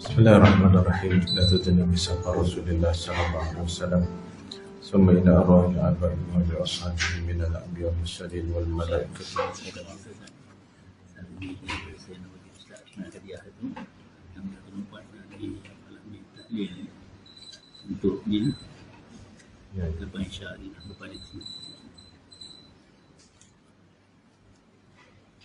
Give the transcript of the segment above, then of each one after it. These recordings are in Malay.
Bismillahirrahmanirrahim. La tadnami sapa Rasulillah sallallahu alaihi wasallam. Summa ila arwahi arba'in wa li ashabihi min al-anbiya wal mursalin wal malaikati. Untuk ini depan syari depan itu.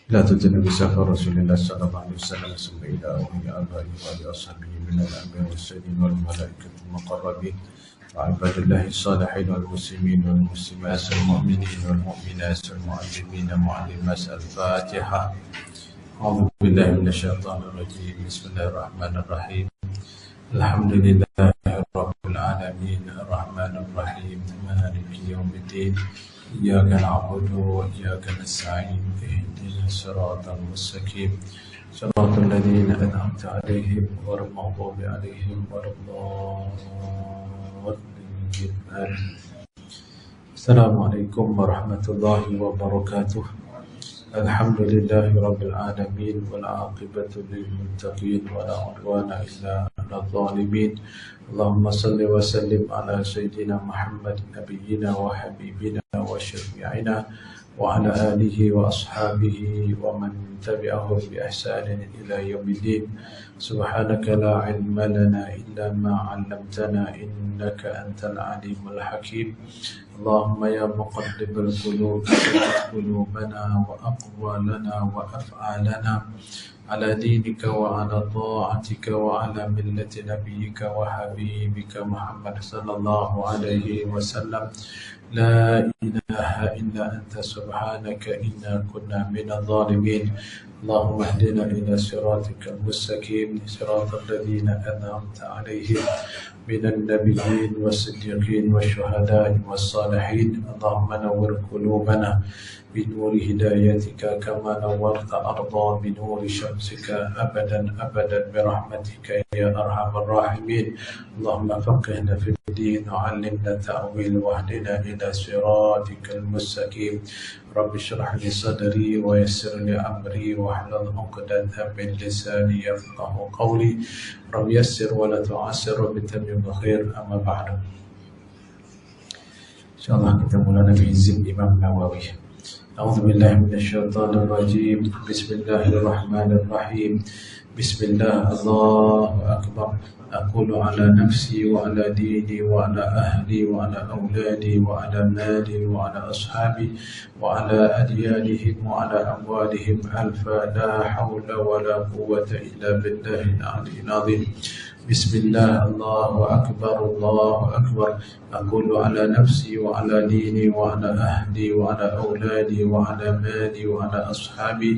لا تدن بسفر رسول الله صلى الله عليه وسلم ثم إلى أولي آبائه وأصحابه من الأنبياء والسيدين والملائكة المقربين وعباد الله الصالحين والمسلمين والمسلمات والمؤمنين والمؤمنات والمعلمين معلمات الفاتحة. أعوذ بالله من الشيطان الرجيم. بسم الله الرحمن الرحيم. الحمد لله رب العالمين الرحمن الرحيم مالك يوم الدين إياك نعبد وإياك نستعين اهدنا الصراط المستقيم صراط الذين أنعمت عليهم غير المغضوب عليهم ولا الضالين. السلام عليكم ورحمة الله وبركاته. الحمد لله رب العالمين والعاقبة للمتقين ولا عدوان إلا على الظالمين. اللهم صل وسلم على سيدنا محمد نبينا وحبيبنا وشفيعنا وعلى آله وأصحابه ومن تبعهم بإحسان إلى يوم الدين. سبحانك لا علم لنا إلا ما علمتنا إنك أنت العليم الحكيم. اللهم يا مقلب القلوب ثبت قلوبنا وأقوالنا وأفعالنا على دينك وعلى طاعتك وعلى ملة نبيك وحبيبك محمد صلى الله عليه وسلم. لا إله إلا أنت سبحانك إنا كنا من الظالمين. اللهم اهدنا إلى صراطك المستقيم صراط الذين أنعمت عليهم من النبيين والصديقين والشهداء والصالحين. اللهم نور قلوبنا بنور هدايتك كما نورت أرضا بنور شمسك أبدا أبدا برحمتك يا أرحم الراحمين. اللهم فقهنا في الدين وعلمنا التأويل واهدنا إلى صراطك المستقيم. رب اشرح لي صدري ويسر لي أمري واحلل عقدة من لساني يفقه قولي. رب يسر ولا تعسر وبتمم بخير. أما بعد، إن شاء الله kita mulai dari izin Imam Nawawi. أعوذ بالله من الشيطان الرجيم. بسم الله الرحمن الرحيم. بسم الله الله أكبر. أقول على نفسي وعلى ديني وعلى أهلي وعلى أولادي وعلى مالي وعلى أصحابي وعلى أديانهم وعلى أموالهم ألفا لا حول ولا قوة إلا بالله العلي العظيم. بسم الله الله أكبر الله أكبر. أقول على نفسي وعلى ديني وعلى أهلي وعلى أولادي وعلى مالي وعلى أصحابي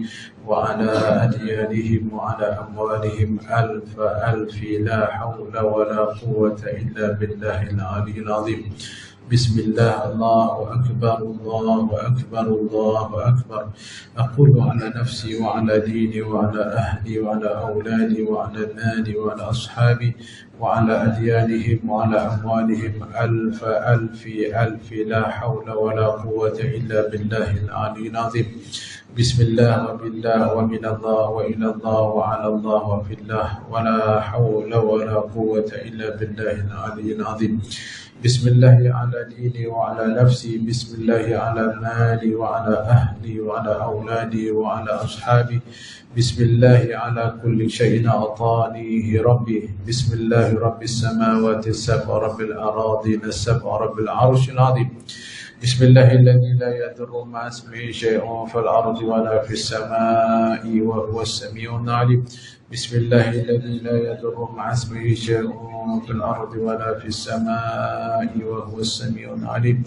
وعلى أديانهم وعلى أموالهم ألف ألف لا حول ولا قوة إلا بالله العلي العظيم. بسم الله الله أكبر الله أكبر الله أكبر. أقول على نفسي وعلى ديني وعلى أهلي وعلى أولادي وعلى مالي وعلى أصحابي وعلى أديانهم وعلى أموالهم ألف ألف ألف لا حول ولا قوة إلا بالله العلي العظيم. بسم الله وبالله ومن الله وإلى الله وعلى الله وفي الله ولا حول ولا قوة إلا بالله العلي العظيم. بسم الله على ديني وعلى نفسي. بسم الله على مالي وعلى أهلي وعلى أولادي وعلى أصحابي. بسم الله على كل شيء أعطانيه ربي. بسم الله رب السماوات السبع رب الأراضين السبع رب العرش العظيم. بسم الله الذي لا يضر مع اسمه شيء في الأرض ولا في السماء وهو السميع العليم. بسم الله الذي لا يضر مع اسمه شيء في الأرض ولا في السماء وهو السميع العليم.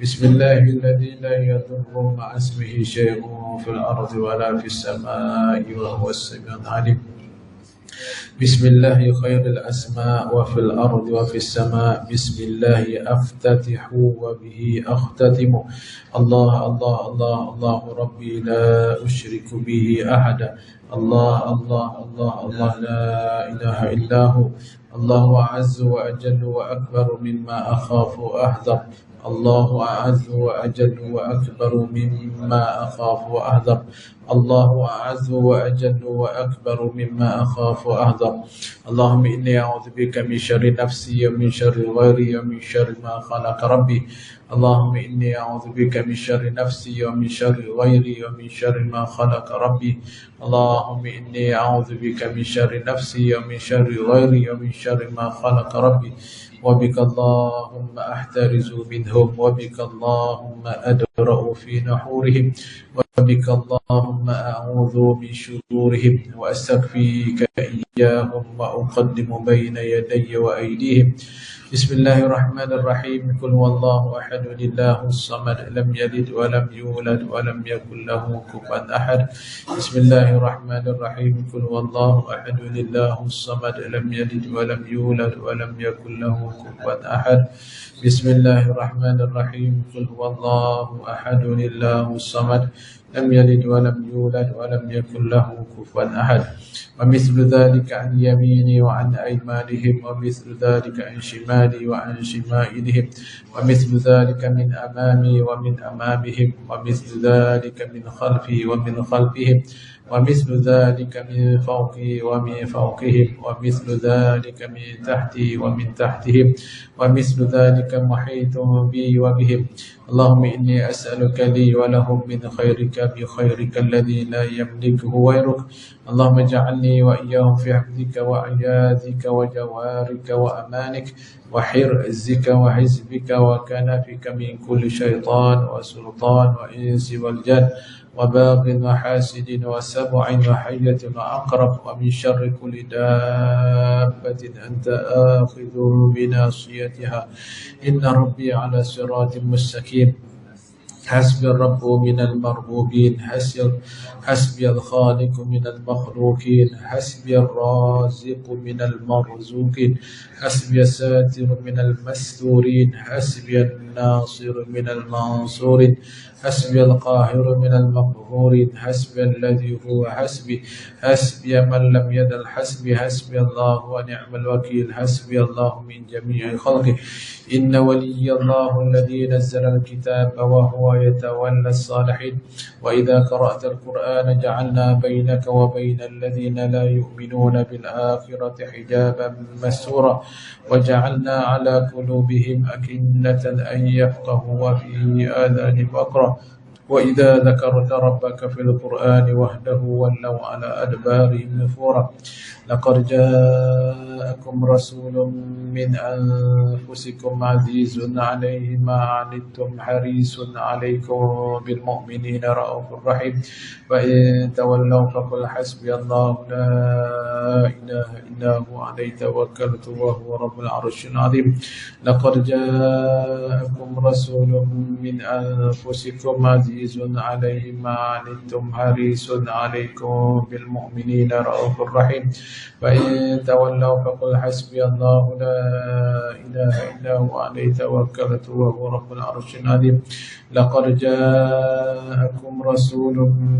بسم الله الذي لا يضر مع اسمه شيء في الأرض ولا في السماء وهو السميع العليم. بسم الله خير الأسماء وفي الأرض وفي السماء. بسم الله أفتتح وبه أختتم. الله الله الله الله ربي لا أشرك به أحدا. الله الله الله الله لا إله إلا هو. الله أعز وأجل وأكبر مما أخاف وأحذر الله أعز وأجل وأكبر مما أخاف وأحذر الله أعز وأجل وأكبر مما أخاف وأحذر اللهم إني أعوذ بك من شر نفسي ومن شر غيري ومن شر ما خلق ربي اللهم إني أعوذ بك من شر نفسي ومن شر غيري ومن شر ما خلق ربي اللهم إني أعوذ بك من شر نفسي ومن شر غيري ومن شر ما خلق ربي وبك اللهم أحترز منهم وبك اللهم أدرأ في نحورهم وبك اللهم أعوذ من شرورهم وأستكفيك إياهم وأقدم بين يدي وأيديهم بسم الله الرحمن الرحيم قل هو الله أحد الله الصمد لم يلد ولم يولد ولم يكن له كفوا أحد بسم الله الرحمن الرحيم قل هو الله أحد الله الصمد لم يلد ولم يولد ولم يكن له كفوا أحد بسم الله الرحمن الرحيم قل هو الله أحد الله الصمد لم يلد ولم يولد ولم يكن له كفوا أحد ومثل ذلك عن يميني وعن أيمانهم ومثل ذلك عن شمالي وعن شمائلهم ومثل ذلك من أمامي ومن أمامهم ومثل ذلك من خلفي ومن خلفهم ومثل ذلك من فوقي ومن فوقهم ومثل ذلك من تحتي ومن تحتهم ومثل ذلك محيط بي وبهم اللهم إني أسألك لي ولهم من خيرك بخيرك الذي لا يملكه غيرك اللهم اجعلني وإياهم في حفظك وعياذك وجوارك وأمانك وحرزك وحزبك وكنفك من كل شيطان وسلطان وإنس والجن وباغ وحاسد وسبع وحية وعقرب ومن شر كل دابة أنت آخذ بناصيتها إن ربي على صراط مستقيم حسبي الرب من المربوبين حسبي الخالق من المخلوقين حسبي الرازق من المرزوقين حسبي الساتر من المستورين حسبي الناصر من المنصورين حسبي القاهر من المقهورين حسبي الذي هو حسبي حسبي من لم يدل حسبي حسبي الله ونعم الوكيل حسبي الله من جميع خلقه إن ولي الله الذي نزل الكتاب وهو يتولى الصالحين وإذا قرأت القرآن جعلنا بينك وبين الذين لا يؤمنون بالآخرة حجابا مستورا وجعلنا على قلوبهم أكنة أن يفقهوا وفي آذان وقرا وإذا ذكرت ربك في القرآن وحده ولوا على أدبارهم نفورا لقد جاءكم رسول من أنفسكم عزيز عليه ما عنتم حريص عليكم بالمؤمنين رؤوف رحيم فإن تولوا فقل حسبي الله لا إله إلا هو عليه توكلت وهو رب العرش العظيم لقد جاءكم رسول من أنفسكم عزيز عليه ما عنتم حريص عليكم بالمؤمنين رؤوف رحيم فإن تولوا فقل حسبي الله لا إله إلا هو عليه توكلت وهو رب العرش العظيم لقد جاءكم رسول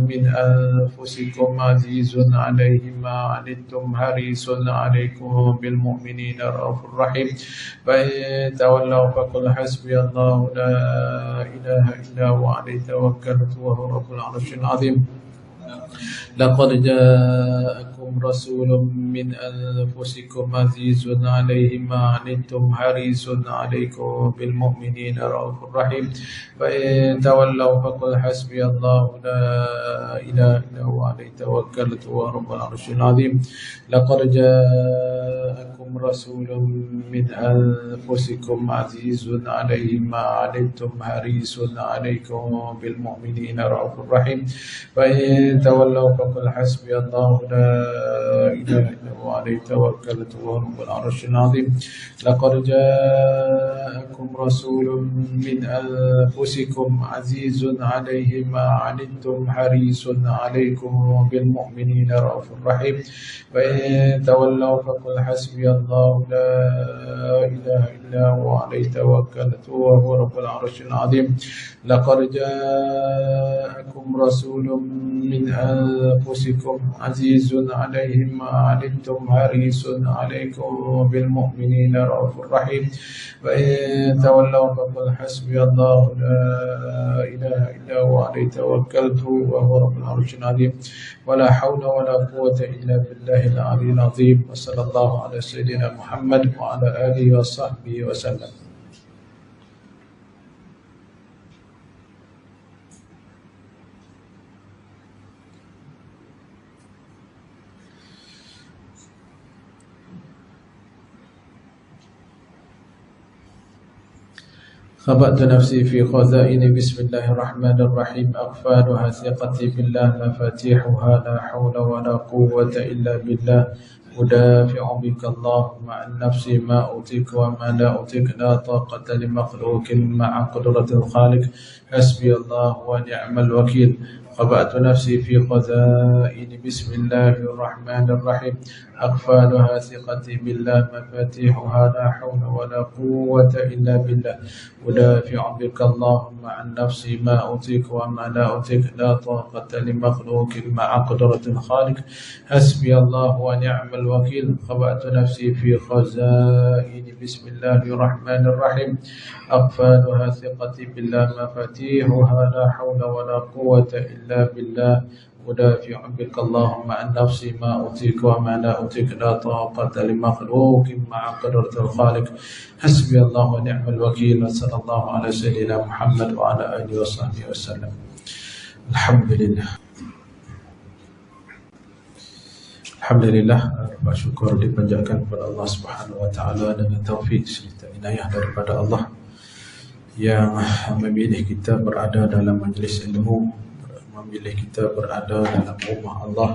من أنفسكم عزيز عليه ما عنتم حريص عليكم بالمؤمنين رؤوف رحيم فإن تولوا فقل حسبي الله لا إله إلا هو عليه توكلت وهو رب العرش العظيم لقد جاءكم رسول من أنفسكم عزيز عليه ما عنتم حريص عليكم بالمؤمنين رؤوف رحيم فإن تولوا فقل حسبي الله لا إله إلا هو عليه توكلت وهو رب العرش العظيم لقد جاءكم رسول من أنفسكم عزيز عليه ما عنتم حريص عليكم بالمؤمنين رؤوف رحيم فإن تولوا فقل حسبي الله لا إله إلا هو عليه توكلت وهو رب العرش العظيم لقد جاءكم رسول من أنفسكم عزيز عليه ما عنتم حريص عليكم بالمؤمنين رؤوف رحيم فإن تولوا فقل حسبي الله لا إله إلا إلا هو عليه توكلت وهو رب العرش العظيم لقد جاءكم رسول من أنفسكم عزيز عليه ما عنتم حريص عليكم بالمؤمنين رؤوف رحيم فإن تولوا فقل حسبي الله لا إله إلا هو عليه توكلت وهو رب العرش العظيم ولا حول ولا قوة إلا بالله العلي العظيم وصلى الله على سيدنا محمد وعلى آله وصحبه وسلم. خبأت نفسي في خزائن بسم الله الرحمن الرحيم أقفالها ثقتي بالله مفاتيحها لا حول ولا قوة إلا بالله أدافع بك اللهم عن نفسي ما أطيق وما لا أطيق لا طاقة لمخلوق مع قدرة الخالق حسبي الله ونعم الوكيل خبأت نفسي في خزائن بسم الله الرحمن الرحيم أقفالها ثقتي بالله مفاتيحها لا حول ولا قوة إلا بالله أدافع بك اللهم عن نفسي ما أطيق وما لا أطيق لا طاقة لمخلوق مع قدرة الخالق حسبي الله ونعم الوكيل خبأت نفسي في خزائن بسم الله الرحمن الرحيم أقفالها ثقتي بالله مفاتيحها لا حول ولا قوة إلا بالله أدافع بك اللهم عن نفسي ما أطيق وما لا أطيق لا طاقة لمخلوق مع قدرة الخالق حسبي الله ونعم الوكيل وصلى الله على سيدنا محمد وعلى آله وصحبه وسلم. Alhamdulillah. Alhamdulillah, bersyukur dipanjatkan kepada Allah Subhanahu wa taala dengan taufik serta inayah daripada Allah yang memilih kita berada dalam majlis ilmu, memilih kita berada dalam rumah Allah.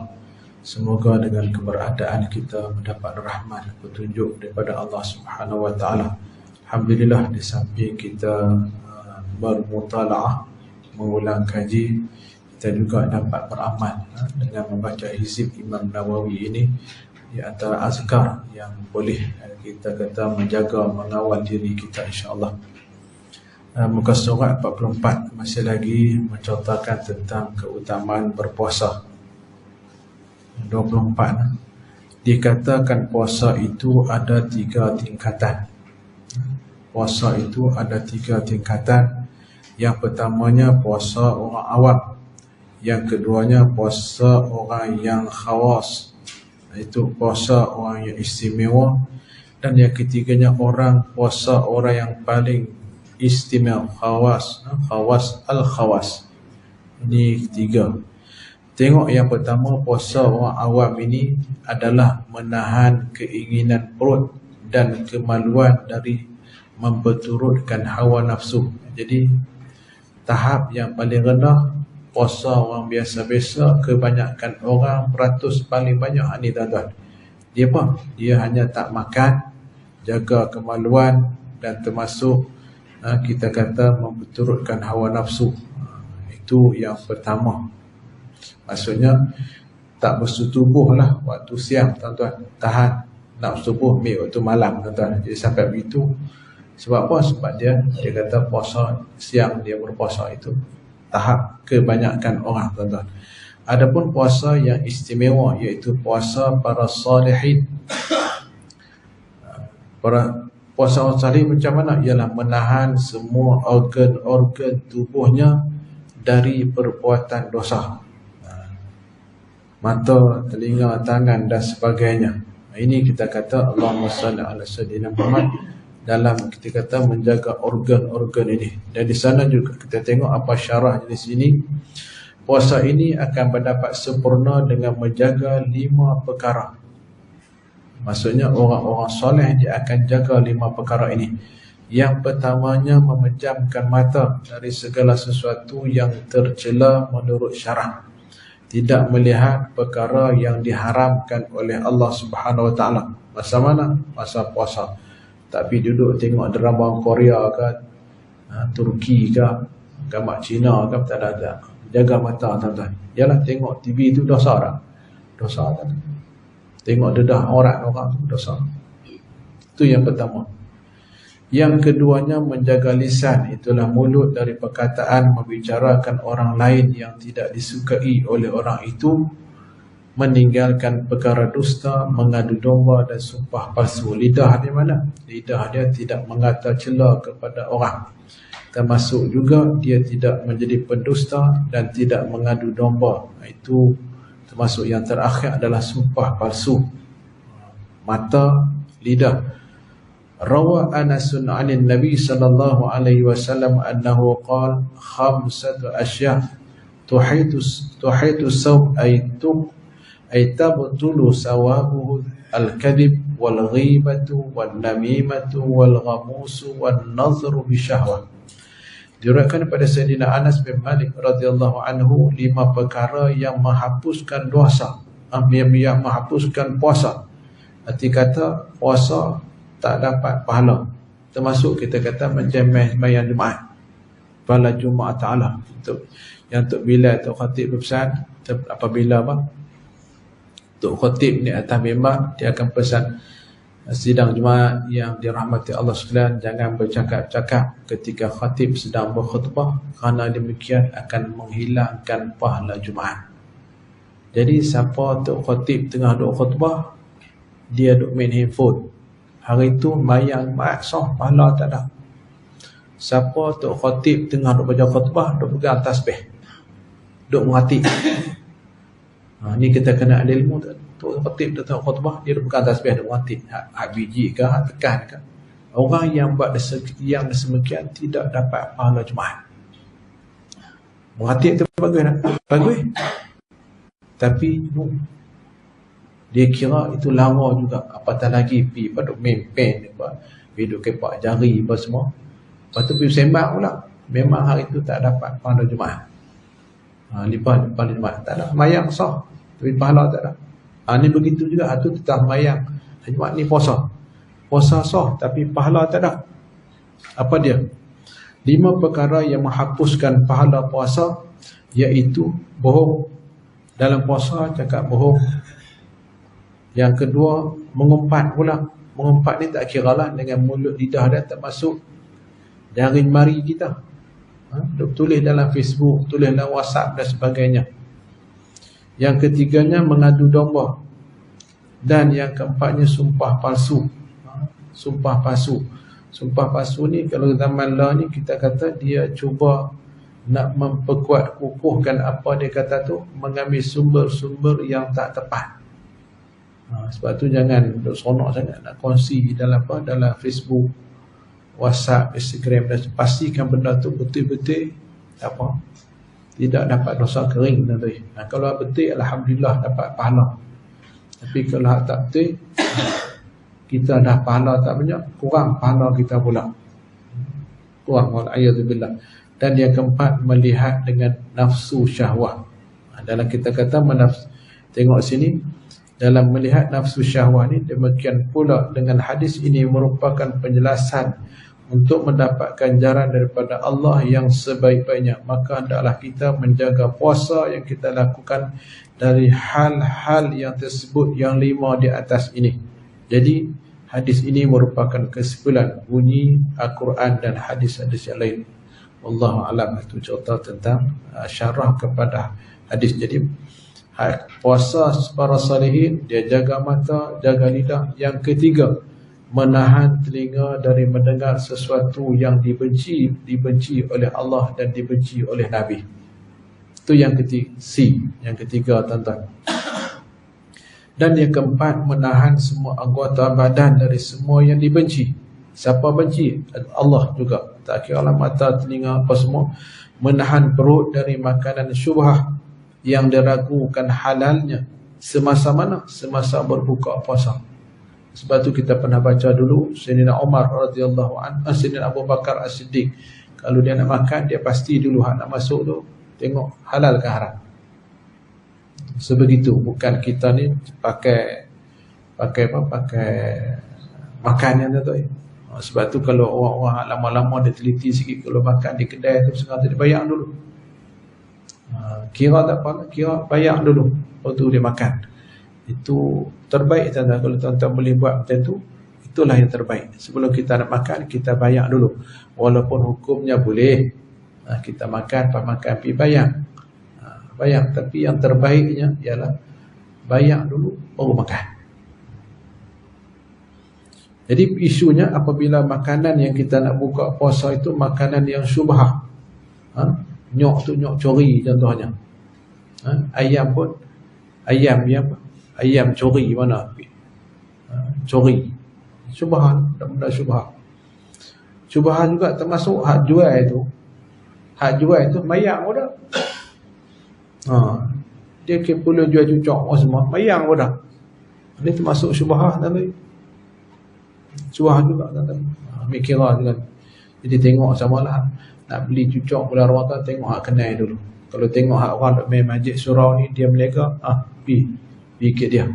Semoga dengan keberadaan kita mendapat rahmat petunjuk daripada Allah Subhanahu wa taala. Alhamdulillah, di samping kita bermutalaah, mengulang kaji, kita juga dapat beramal dengan membaca hizib Imam Nawawi ini di antara azkar yang boleh kita kata menjaga, mengawal diri kita insya-Allah. Muka surat 44 masih lagi mencontohkan tentang keutamaan berpuasa. 24 dikatakan puasa itu ada 3 tingkatan. Puasa itu ada 3 tingkatan. Yang pertamanya puasa orang awam, yang keduanya puasa orang yang khawas, itu puasa orang yang istimewa, dan yang ketiganya puasa orang yang paling istimewa, khawas al-khawas. Ini 3. Tengok yang pertama, puasa orang awam ini adalah menahan keinginan perut dan kemaluan dari memperturutkan hawa nafsu. Jadi tahap yang paling rendah puasa orang biasa-biasa, kebanyakan orang beratus paling banyak ni tuan-tuan. Dia apa? Dia hanya tak makan, jaga kemaluan dan termasuk kita kata memperturutkan hawa nafsu. Itu yang pertama. Maksudnya tak bersetubuh lah waktu siang tuan-tuan. Tahan nak bersetubuh waktu malam tuan-tuan. Jadi sampai begitu. Sebab apa? Sebab dia kata puasa siang dia berpuasa itu tahap kebanyakan orang tuan-tuan. Adapun puasa yang istimewa iaitu puasa para salihin. Puasa orang salih macam mana? Ialah menahan semua organ-organ tubuhnya dari perbuatan dosa. Mata, telinga, tangan dan sebagainya. Ini kita kata Allahumma salli ala sayyidina Muhammad dalam kita kata menjaga organ-organ ini. Dan di sana juga kita tengok apa syarah di sini. Puasa ini akan mendapat sempurna dengan menjaga 5 perkara. Maksudnya orang-orang soleh dia akan jaga 5 perkara ini. Yang pertamanya memejamkan mata dari segala sesuatu yang tercela menurut syarah. Tidak melihat perkara yang diharamkan oleh Allah Subhanahu wa taala. Masa mana? Masa puasa. Tapi duduk tengok drama Korea ke, Turki ke, gambar Cina ke, tak ada. Jaga mata tuan-tuan. Yalah, tengok TV itu dosa tak? Dosa tak? Tengok dedah orang tu dosa. Itu yang pertama. Yang keduanya menjaga lisan, itulah mulut dari perkataan membicarakan orang lain yang tidak disukai oleh orang itu, meninggalkan perkara dusta, mengadu domba dan sumpah palsu. Lidah dia mana? Lidah dia tidak mengata cela kepada orang. Termasuk juga dia tidak menjadi pendusta dan tidak mengadu domba. Itu termasuk yang terakhir adalah sumpah palsu. Mata, lidah. Rawa Anasun 'anil Nabi sallallahu alaihi wasallam annahu qala khamsatu asya' tuhitu sawm ay tabtulu sawabuhu al-kadhib wal ghibatu wan namimatu wal ghamusu wan nazru bi syahwah. Diriwayatkan pada Sayyidina Anas bin Malik radhiyallahu anhu 5 perkara yang menghapuskan dosa, yang menghapuskan puasa. Arti kata puasa tak dapat pahala. Termasuk kita kata macam sembahyang Jumaat. Pada Jumaat Ta'ala. Untuk bila Tok Khatib berpesan, apabila Tok Khatib ni atas mimbar, dia akan pesan sidang Jumaat yang dirahmati Allah sekalian, jangan bercakap-cakap ketika khatib sedang berkhutbah, kerana demikian akan menghilangkan pahala Jumaat. Jadi siapa Tok Khatib tengah duk khutbah, dia duk main handphone, hari tu bayang Jumaat sah, pahala tak ada. Siapa Tok Khatib tengah duk baca khutbah, duk pegang tasbih, duk menghati. Ni kita kena ada ilmu. Tok Khatib datang khutbah, dia duk pegang tasbih, duk menghati. Hak biji ke, hak tekan ke. Orang yang buat yang semikian tidak dapat pahala Jumaat. Menghati itu bagus tak? Bagus. Tapi dia kira itu lama juga. Apatah lagi pergi pada main pen, pergi duk kepak jari apa semua. Lepas tu pergi sembang pula. Memang hari itu tak dapat pahala Jumaat. Lepas Jumaat tak ada. Mayang sah, tapi pahala tak ada. Ni begitu juga. Itu tentang mayang. Jumaat ni puasa. Puasa sah, tapi pahala tak ada. Apa dia? 5 perkara yang menghapuskan pahala puasa, iaitu bohong. Dalam puasa cakap bohong. Yang kedua, mengumpat pula. Mengumpat ni tak kira lah dengan mulut lidah dia, termasuk jari mari kita. Tulis dalam Facebook, tulis dalam WhatsApp dan sebagainya. Yang ketiganya mengadu domba. Dan yang keempatnya sumpah palsu. Sumpah palsu. Sumpah palsu ni kalau zaman lah ni kita kata dia cuba nak memperkuat kukuhkan apa dia kata tu, mengambil sumber-sumber yang tak tepat. Sebab tu jangan duk seronok sangat nak kongsi dalam Facebook, WhatsApp, Instagram, dan pastikan benda tu betul-betul tidak dapat dosa kering nanti. Kalau betul, alhamdulillah dapat pahala. Tapi kalau tak betul, kita dah pahala tak banyak, kurang pahala kita pula. Kurang, wa'alaikumsalam. Dan yang keempat, melihat dengan nafsu syahwah. Dalam kita kata tengok sini, dalam melihat nafsu syahwah ni, demikian pula dengan hadis ini merupakan penjelasan untuk mendapatkan jaran daripada Allah yang sebaik-baiknya. Maka hendaklah kita menjaga puasa yang kita lakukan dari hal-hal yang tersebut yang 5 di atas ini. Jadi hadis ini merupakan kesimpulan bunyi Al-Quran dan hadis-hadis yang lain. Wallahu a'lam. Itu cerita tentang syarah kepada hadis. Jadi puasa para salihin, dia jaga mata, jaga lidah. Yang ketiga, menahan telinga dari mendengar sesuatu yang dibenci oleh Allah dan dibenci oleh Nabi. Itu yang ketiga, yang ketiga tuan-tuan. Dan yang keempat, menahan semua anggota badan dari semua yang dibenci. Siapa benci? Allah juga. Tak kira lah mata, telinga, apa semua. Menahan perut dari makanan syubhah yang diragukan halalnya. Semasa mana? Semasa berbuka puasa. Sebab tu kita pernah baca dulu Sayyidina Umar radhiyallahu anhu, Sayyidina Abu Bakar As-Siddiq, kalau dia nak makan, dia pasti dulu nak masuk tu tengok halal ke haram. Sebegitu. Bukan kita ni pakai makan yang tu. Sebab tu kalau orang-orang lama-lama dia teliti sikit, kalau makan di kedai tu sengaja dia bayang dulu. Kira tak apa, kira bayang dulu, lepas tu dia makan. Itu terbaik tuan-tuan. Kalau tuan-tuan boleh buat macam tu, itulah yang terbaik. Sebelum kita nak makan, kita bayar dulu. Walaupun hukumnya boleh kita makan, pergi bayar. Bayar, tapi yang terbaiknya ialah bayar dulu baru makan. Jadi isunya apabila makanan yang kita nak buka puasa itu makanan yang syubhah. Nyok tu nyok cori contohnya. Ayam pun ayam cori mana? Cori. Syubhah, benda syubhah. Syubhah juga termasuk hak jual itu. Hak jual itu mayang pun dah. Dia boleh jual cucuk semua, mayang pun dah. Ini termasuk syubhah tadi. Syubhah juga tadi. Ambil kira juga. Jadi tengok samalah nak beli cucuk bulan Ramadan, tengok hak kenal dulu. Kalau tengok hak orang duk main masjid surau ni dia melega, pergi ikut dia.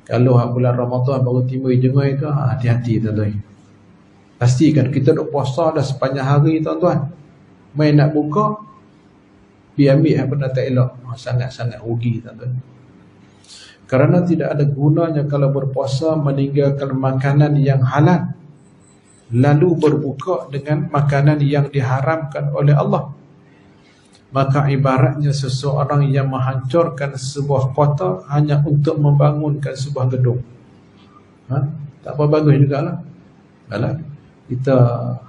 Kalau hak bulan Ramadan baru timbul jengai ke, hati-hati tuan-tuan. Pastikan kita duk puasa dah sepanjang hari tuan-tuan. Main nak buka, pergi ambil apa benda tak elok. Sangat-sangat rugi tuan-tuan. Kerana tidak ada gunanya kalau berpuasa meninggalkan makanan yang halal, lalu berbuka dengan makanan yang diharamkan oleh Allah. Maka ibaratnya seseorang yang menghancurkan sebuah kota hanya untuk membangunkan sebuah gedung. Tak apa bagus jugalah. Kalau kita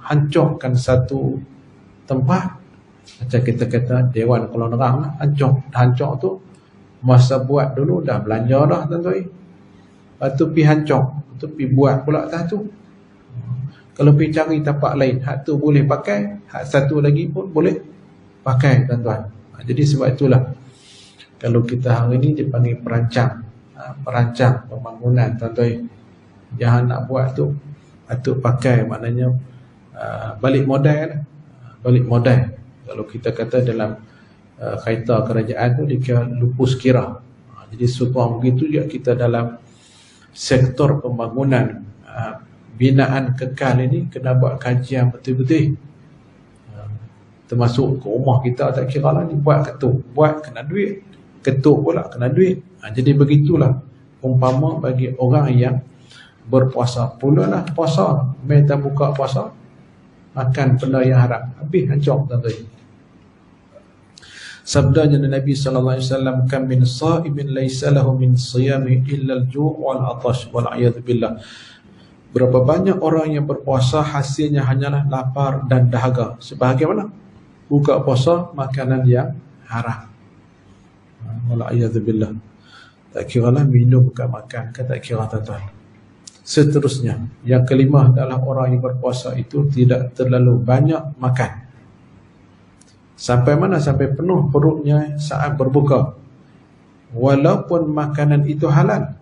hancurkan satu tempat, macam kita kata Dewan Kuala Nerang lah, hancur tu masa buat dulu dah belanja dah tuan-tuan. Lepas tu pergi hancur, tu pergi buat pula atas tu. Kalau pergi cari tapak lain, hak tu boleh pakai, hak satu lagi pun boleh pakai tuan-tuan. Jadi sebab itulah kalau kita hari ni dipanggil perancang, perancang pembangunan tuan-tuan. Jangan nak buat tu patut pakai, maknanya balik modal. Balik modal. Kalau kita kata dalam kaitan kerajaan tu dia lupus kira. Jadi supaya begitu juga kita dalam sektor pembangunan binaan kekal ini kena buat kajian betul-betul. Termasuk ke rumah kita tak kira lah ni buat ketuk, buat kena duit, ketuk pula kena duit. Jadi begitulah umpama bagi orang yang berpuasa. Pulalah puasa, main tak buka puasa, makan benda yang haram, habis hancur tuan-tuan. Sabdanya Nabi sallallahu alaihi wasallam, kam min sha'imin laysa lahu min siyami illa al-ju' wal 'atash wal 'iyad billah. Berapa banyak orang yang berpuasa hasilnya hanyalah lapar dan dahaga. Sebagaimana buka puasa makanan yang haram. Wal 'iyad billah. Tak kiralah minum bukan makan, kan tak kira tuan-tuan. Seterusnya, yang kelima adalah orang yang berpuasa itu tidak terlalu banyak makan. Sampai mana? Sampai penuh perutnya saat berbuka, walaupun makanan itu halal.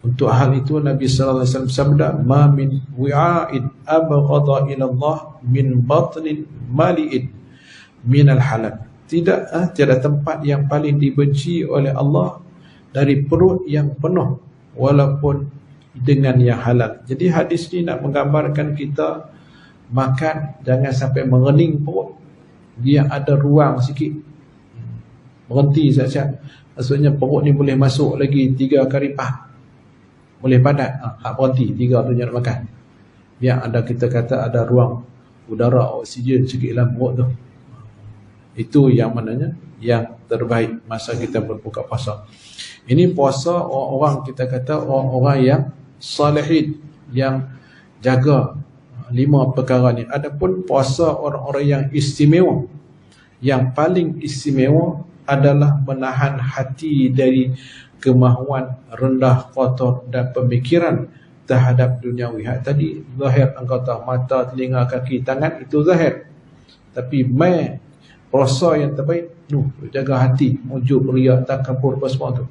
Untuk hal itu Nabi sallallahu alaihi wasallam sabda, ma min wi'a'in abghadha ila Allah min batnin mali'in min al-halal. Tiada tempat yang paling dibenci oleh Allah dari perut yang penuh walaupun dengan yang halal. Jadi hadis ni nak menggambarkan kita makan jangan sampai mengening perut. Dia ada ruang sikit, berhenti siap-siap. Maksudnya perut ni boleh masuk lagi 3 kali lipat, boleh padat, hak berhenti 3 tu jangan makan. Biar ada, kita kata ada ruang udara, oksigen sikit dalam perut tu. Itu yang mananya yang terbaik masa kita berbuka puasa. Ini puasa orang-orang, kita kata orang-orang yang salihin, yang jaga 5 perkara ni. Adapun puasa orang-orang yang istimewa, yang paling istimewa adalah menahan hati dari kemahuan rendah, kotor dan pemikiran terhadap duniawi. Tadi zahir anggota mata, telinga, kaki, tangan itu zahir. Tapi puasa yang terbaik jaga hati, wujud riya, takabur, apa semua tu.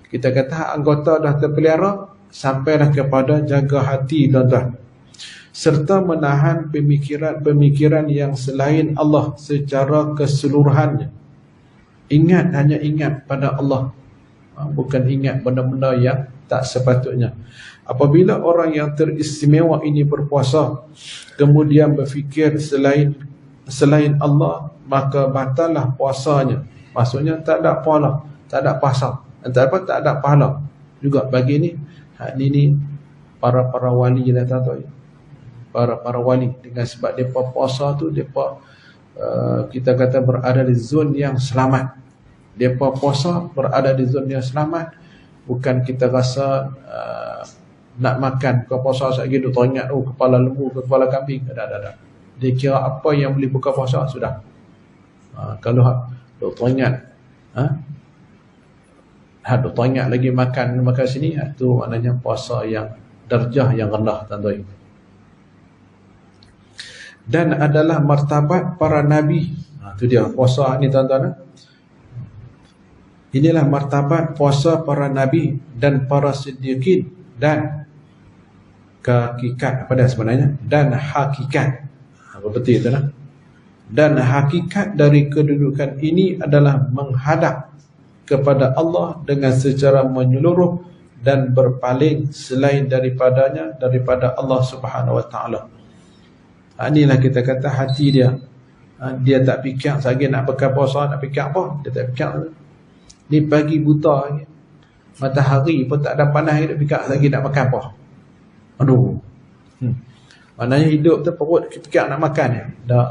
Kita kata anggota dah terpelihara, sampailah kepada jaga hati tuan-tuan, serta menahan pemikiran-pemikiran yang selain Allah secara keseluruhannya. Hanya ingat pada Allah, bukan ingat benda-benda yang tak sepatutnya. Apabila orang yang teristimewa ini berpuasa kemudian berfikir selain Allah, maka batallah puasanya. Maksudnya tak ada pahala, tak ada puasa, tak ada pahala juga bagi ni. Ni para wali lah tuan-tuan. Para wali dengan sebab depa puasa tu depa kita kata berada di zon yang selamat. Depa puasa berada di zon yang selamat, bukan kita rasa nak makan buka puasa sekali duk teringat kepala lembu ke kepala kambing. Ada. Dia kira apa yang boleh buka puasa sudah. Kalau duk teringat duk teringat lagi makan sini, itu maknanya puasa yang darjah yang rendah tuan-tuan. Dan adalah martabat para nabi. Itu dia puasa ni tuan-tuan. Inilah martabat puasa para nabi dan para siddiqin dan hakikat. Apa dah sebenarnya? Dan hakikat. Apa betul itu lah? Dan hakikat dari kedudukan ini adalah menghadap kepada Allah dengan secara menyeluruh dan berpaling selain daripadanya, daripada Allah Subhanahu Wa Taala. Inilah kita kata hati dia. Dia tak fikir lagi nak pakai puasa, nak fikir apa? Dia tak fikir. Ni pagi buta lagi. Matahari pun tak ada panas, dia fikir lagi nak makan apa. Aduh. Maknanya hidup tu perut fikir nak makan ya. Dah.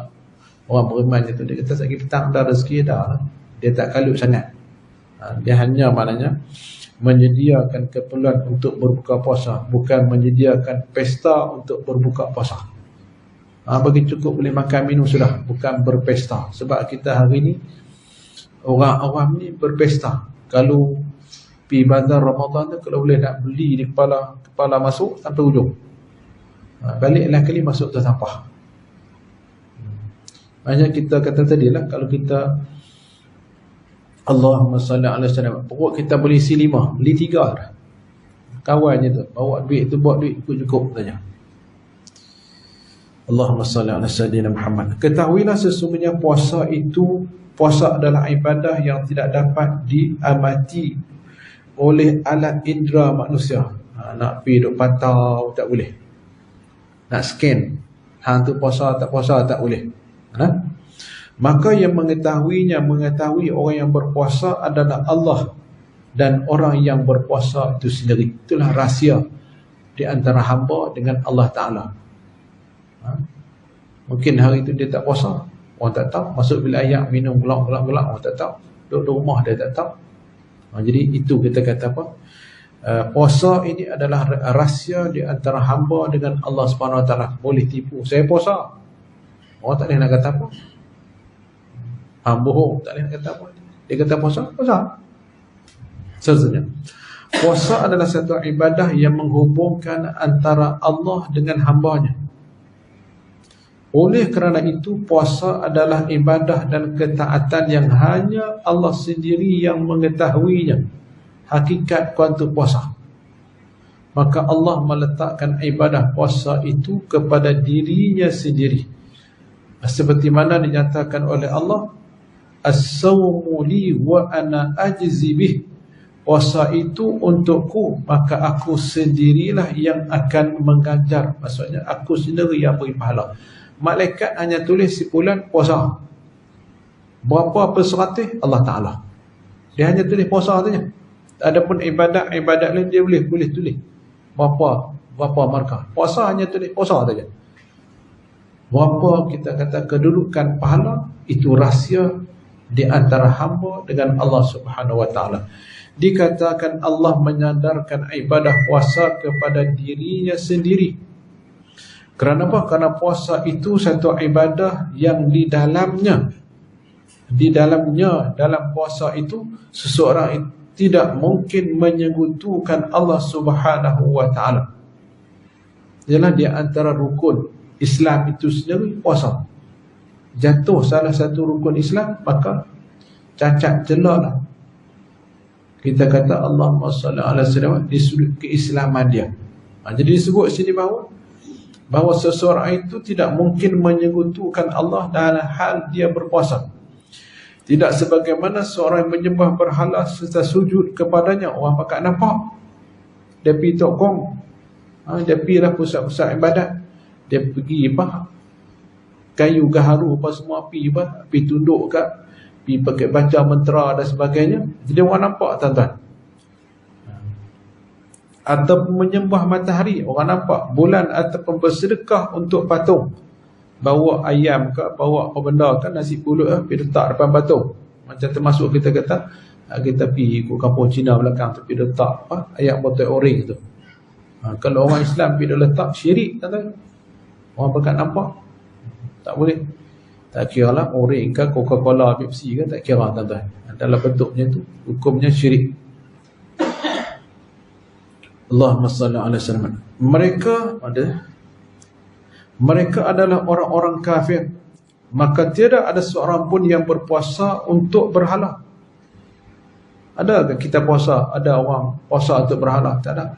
Orang beriman itu dia kata lagi petang dah rezeki dah. Dia tak kalut sangat. Dia hanya maknanya menyediakan keperluan untuk berbuka puasa, bukan menyediakan pesta untuk berbuka puasa. Bagi cukup boleh makan minum sudah, bukan berpesta. Sebab kita hari ni orang awam ni berpesta. Kalau pergi bazar Ramadan tu, kalau boleh nak beli di kepala masuk sampai ujung. Baliklah kali masuk tu sampah. Maknanya kita kata tadilah, kalau kita Allahumma salli ala sayyidina, perut kita boleh isi 5, beli 3 dah. Kawannya tu bawa duit tu, buat duit cukup saja. Allahumma salli ala sayyidina Muhammad. Ketahuilah sesungguhnya puasa adalah ibadah yang tidak dapat diamati oleh alat indera manusia. Nak pergi duk pantau tak boleh. Nak scan hang tu puasa tak boleh. Maka yang mengetahui orang yang berpuasa adalah Allah dan orang yang berpuasa itu sendiri. Itulah rahsia di antara hamba dengan Allah Ta'ala. Mungkin hari itu dia tak puasa, orang tak tahu. Masuk bilik ayak minum gelak, orang tak tahu. Duduk di rumah dia tak tahu. Jadi itu kita kata apa? Puasa ini adalah rahsia di antara hamba dengan Allah Subhanahu Wa Taala. Boleh tipu, saya puasa, orang tak boleh nak kata apa. Bohong, tak boleh nak kata apa. Dia kata puasa. Seterusnya, puasa adalah satu ibadah yang menghubungkan antara Allah dengan hambanya. Oleh kerana itu, puasa adalah ibadah dan ketaatan yang hanya Allah sendiri yang mengetahuinya, hakikat kuantum puasa. Maka Allah meletakkan ibadah puasa itu kepada dirinya sendiri. Seperti mana dinyatakan oleh Allah, as-sawmu li wa ana ajzi bih. Puasa itu untukku, maka aku sendirilah yang akan mengajar. Maksudnya aku sendiri yang beri pahala. Malaikat hanya tulis simpulan puasa. Berapa perseratus Allah Ta'ala. Dia hanya tulis puasa saja. Adapun ibadat lain dia boleh tulis. Berapa markah. Puasa hanya tulis puasa saja. Berapa kita kata kedudukan pahala, itu rahsia di antara hamba dengan Allah Subhanahu Wa Ta'ala. Dikatakan Allah menyandarkan ibadah puasa kepada dirinya sendiri. Kerana apa? Kerana puasa itu satu ibadah yang di dalam puasa itu seseorang tidak mungkin menyekutukan Allah Subhanahu Wa Ta'ala. Ialah di antara rukun Islam itu sendiri puasa. Jatuh salah satu rukun Islam, maka cacat celah. Kita kata Allahumma salli ala sayyidina di sudut keislaman dia. Jadi disebut sini bahawa seseorang itu tidak mungkin menyekutukan Allah dalam hal dia berpuasa. Tidak sebagaimana seorang yang menyembah berhala serta sujud kepadanya. Orang pakat nampak. Dia pergi tokong. Dia pergi lah pusat-pusat ibadat. Dia pergi kayu gaharu apa semua, pergi tunduk kat, pergi pakai baca mentera dan sebagainya. Jadi orang nampak tuan-tuan. ataupun menyembah matahari, orang nampak bulan, ataupun bersedekah untuk patung, bawa ayam ke, bawa apa benda kan, nasi pulut pergi letak depan patung. Macam termasuk kita kata kita pergi ikut kampung Cina belakang tu, pergi letak ayam botol orange tu. Kalau orang Islam pergi letak, syirik tuan-tuan. Orang bakal nampak tak boleh. Tak kira lah orange ke, Coca-Cola, Pepsi ke, tak kira tuan-tuan. Dalam bentuknya tu hukumnya syirik. Allahumma salli ala sallam. Mereka adalah orang-orang kafir, maka tidak ada seorang pun yang berpuasa untuk berhala. Ada ke kita puasa? Ada orang puasa untuk berhala? Tak ada.